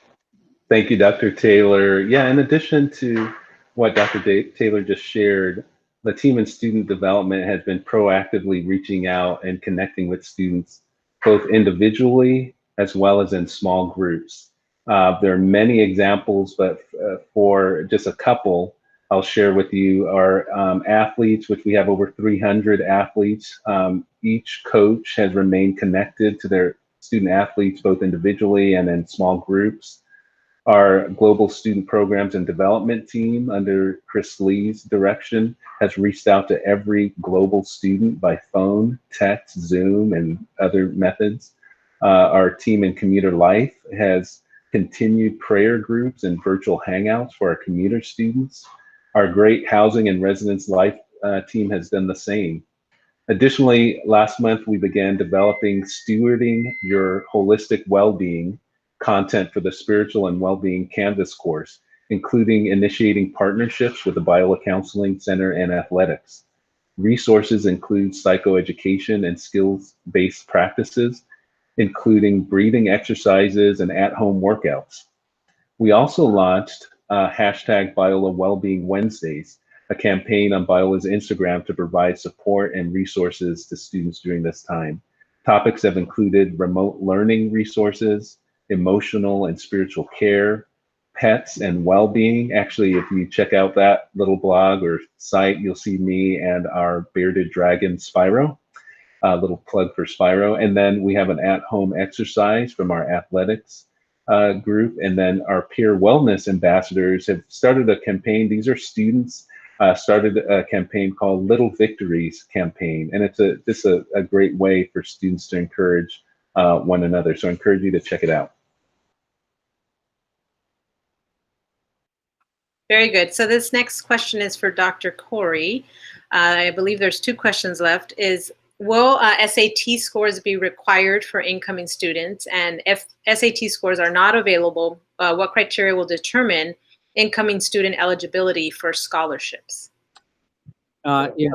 Thank you, Dr. Taylor. Yeah, in addition to what Dr. Taylor just shared, the team in student development has been proactively reaching out and connecting with students, both individually as well as in small groups. There are many examples, but for just a couple, I'll share with you our athletes, which we have over 300 athletes. Each coach has remained connected to their student athletes, both individually and in small groups. Our global student programs and development team under Chris Lee's direction has reached out to every global student by phone, text, Zoom, and other methods. Our team in commuter life has continued prayer groups and virtual hangouts for our commuter students. Our great housing and residence life team has done the same. Additionally, last month we began developing Stewarding Your Holistic Well-Being content for the Spiritual and Wellbeing Canvas course, including initiating partnerships with the Biola Counseling Center and athletics. Resources include psychoeducation and skills-based practices, including breathing exercises and at-home workouts. We also launched hashtag Biola Wellbeing Wednesdays, a campaign on Biola's Instagram to provide support and resources to students during this time. Topics have included remote learning resources, emotional and spiritual care, pets and well-being. Actually, if you check out that little blog or site, you'll see me and our bearded dragon, Spyro. A little plug for Spyro. And then we have an at-home exercise from our athletics group. And then our peer wellness ambassadors have started a campaign. These are students started a campaign called Little Victories campaign. And it's just a great way for students to encourage one another. So I encourage you to check it out. Very good. So this next question is for Dr. Corey. I believe there's two questions left. Will SAT scores be required for incoming students? And if SAT scores are not available, what criteria will determine incoming student eligibility for scholarships? Yeah,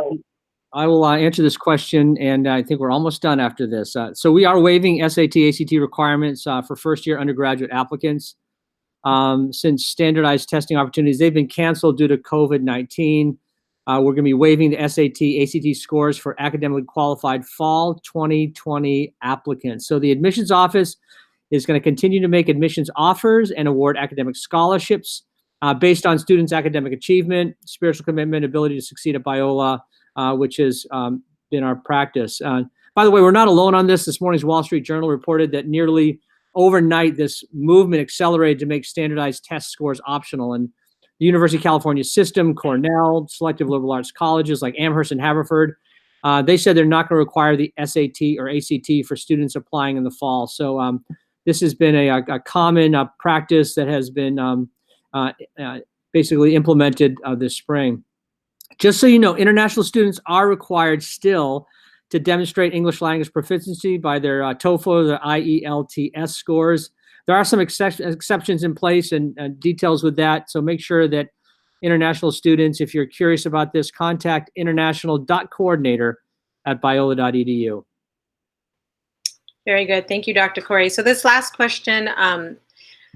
I will answer this question, and I think we're almost done after this. So we are waiving SAT, ACT requirements for first-year undergraduate applicants. Since standardized testing opportunities, they've been canceled due to COVID-19. We're going to be waiving the SAT, ACT scores for academically qualified fall 2020 applicants. So the admissions office is going to continue to make admissions offers and award academic scholarships based on students' academic achievement, spiritual commitment, ability to succeed at Biola, which has been our practice. By the way, we're not alone on this. This morning's Wall Street Journal reported that nearly overnight, this movement accelerated to make standardized test scores optional. And the University of California system, Cornell, selective liberal arts colleges like Amherst and Haverford. They said they're not going to require the SAT or ACT for students applying in the fall. So this has been a common practice that has been basically implemented this spring. Just so you know, international students are required still to demonstrate English language proficiency by their TOEFL or their IELTS scores. There are some exceptions in place and details with that. So make sure that international students, if you're curious about this, contact international.coordinator@biola.edu. Very good. Thank you, Dr. Corey. So this last question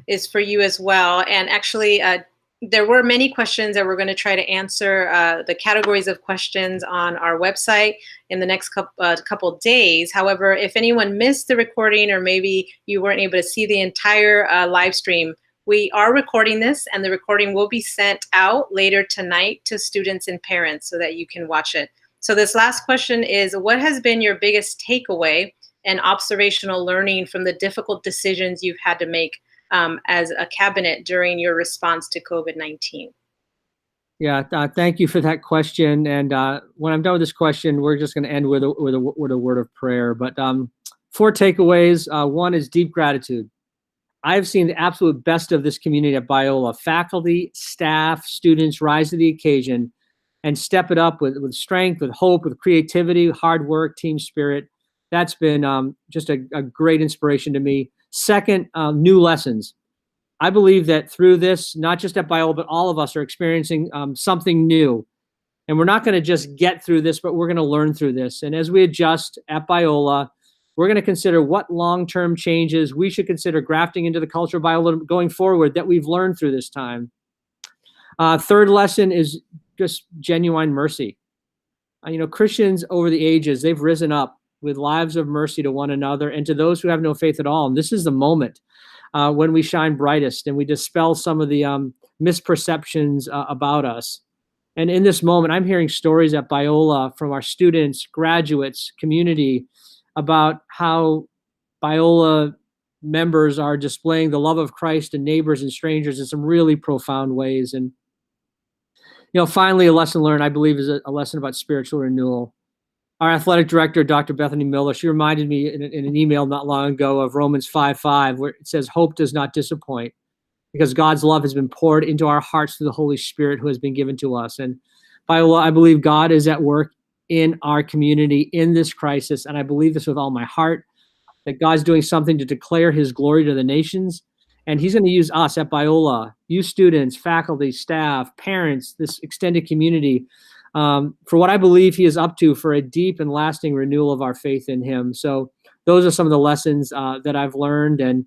is for you as well. And actually, there were many questions that we're going to try to answer the categories of questions on our website in the next couple days. However, if anyone missed the recording or maybe you weren't able to see the entire live stream, we are recording this and the recording will be sent out later tonight to students and parents so that you can watch it. So this last question is, what has been your biggest takeaway and observational learning from the difficult decisions you've had to make as a cabinet during your response to COVID-19? Yeah, thank you for that question. And when I'm done with this question, we're just going to end with a word of prayer. But 4 takeaways. One is deep gratitude. I've seen the absolute best of this community at Biola. Faculty, staff, students rise to the occasion and step it up with strength, with hope, with creativity, hard work, team spirit. That's been just a great inspiration to me. Second, new lessons. I believe that through this, not just at Biola, but all of us are experiencing something new. And we're not going to just get through this, but we're going to learn through this. And as we adjust at Biola, we're going to consider what long-term changes we should consider grafting into the culture of Biola going forward that we've learned through this time. Third lesson is just genuine mercy. Christians over the ages, they've risen up with lives of mercy to one another and to those who have no faith at all. And this is the moment when we shine brightest and we dispel some of the misperceptions about us. And in this moment, I'm hearing stories at Biola from our students, graduates, community about how Biola members are displaying the love of Christ to neighbors and strangers in some really profound ways. And, finally, a lesson learned, I believe, is a lesson about spiritual renewal. Our athletic director, Dr. Bethany Miller, she reminded me in an email not long ago of Romans 5:5, where it says, hope does not disappoint because God's love has been poured into our hearts through the Holy Spirit who has been given to us. And Biola, I believe God is at work in our community in this crisis. And I believe this with all my heart, that God's doing something to declare his glory to the nations. And he's going to use us at Biola, you students, faculty, staff, parents, this extended community, for what I believe he is up to for a deep and lasting renewal of our faith in him. So those are some of the lessons that I've learned. And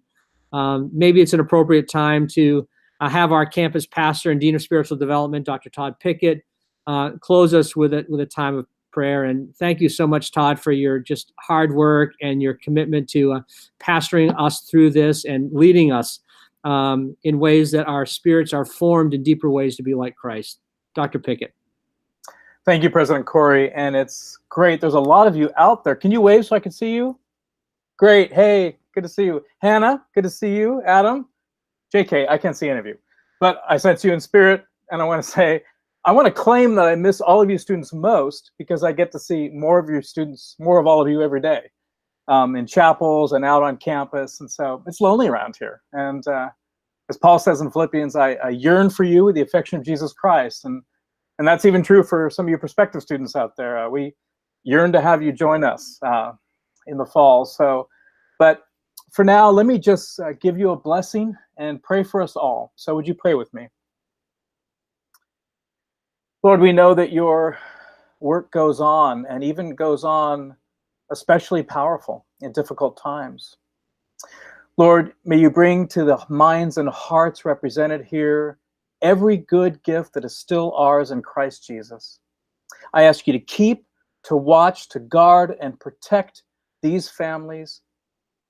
maybe it's an appropriate time to have our campus pastor and Dean of Spiritual Development, Dr. Todd Pickett, close us with a time of prayer. And thank you so much, Todd, for your just hard work and your commitment to pastoring us through this and leading us in ways that our spirits are formed in deeper ways to be like Christ. Dr. Pickett. Thank you, President Corey. And it's great. There's a lot of you out there. Can you wave so I can see you? Great. Hey, good to see you. Hannah, good to see you. Adam, JK, I can't see any of you. But I sense you in spirit. And I want to say, I want to claim that I miss all of you students most because I get to see more of your students, more of all of you every day in chapels and out on campus. And so it's lonely around here. And as Paul says in Philippians, I yearn for you with the affection of Jesus Christ. And that's even true for some of you prospective students out there. We yearn to have you join us in the fall. But for now, let me just give you a blessing and pray for us all. So would you pray with me? Lord, we know that your work goes on and even goes on especially powerful in difficult times. Lord, may you bring to the minds and hearts represented here every good gift that is still ours in Christ Jesus. I ask you to keep, to watch, to guard, and protect these families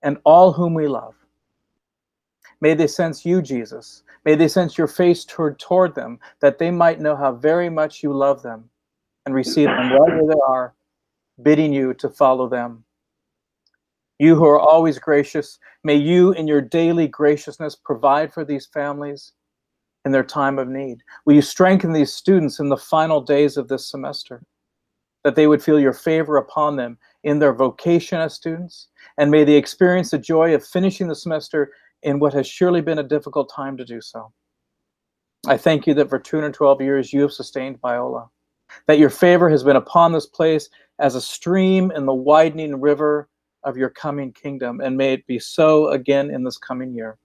and all whom we love. May they sense you, Jesus. May they sense your face toward them, that they might know how very much you love them and receive them right where they are, bidding you to follow them. You who are always gracious, may you in your daily graciousness provide for these families in their time of need. Will you strengthen these students in the final days of this semester, that they would feel your favor upon them in their vocation as students, and may they experience the joy of finishing the semester in what has surely been a difficult time to do so. I thank you that for 212 years you have sustained Biola, that your favor has been upon this place as a stream in the widening river of your coming kingdom, and may it be so again in this coming year.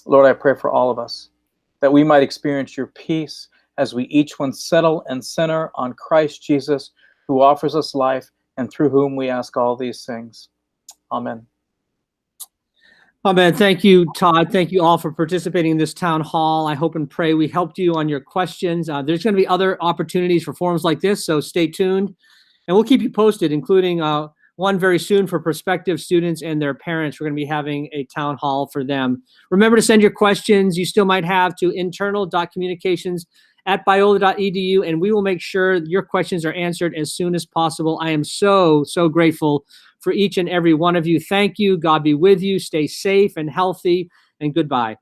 Lord, I pray for all of us, that we might experience your peace as we each one settle and center on Christ Jesus, who offers us life and through whom we ask all these things. Amen. Amen. Thank you, Todd. Thank you all for participating in this town hall. I hope and pray we helped you on your questions. There's going to be other opportunities for forums like this, so stay tuned. And we'll keep you posted, including one very soon for prospective students and their parents. We're going to be having a town hall for them. Remember to send your questions you still might have to internal.communications@biola.edu, and we will make sure your questions are answered as soon as possible. I am so grateful for each and every one of you. Thank you. God be with you. Stay safe and healthy, and goodbye.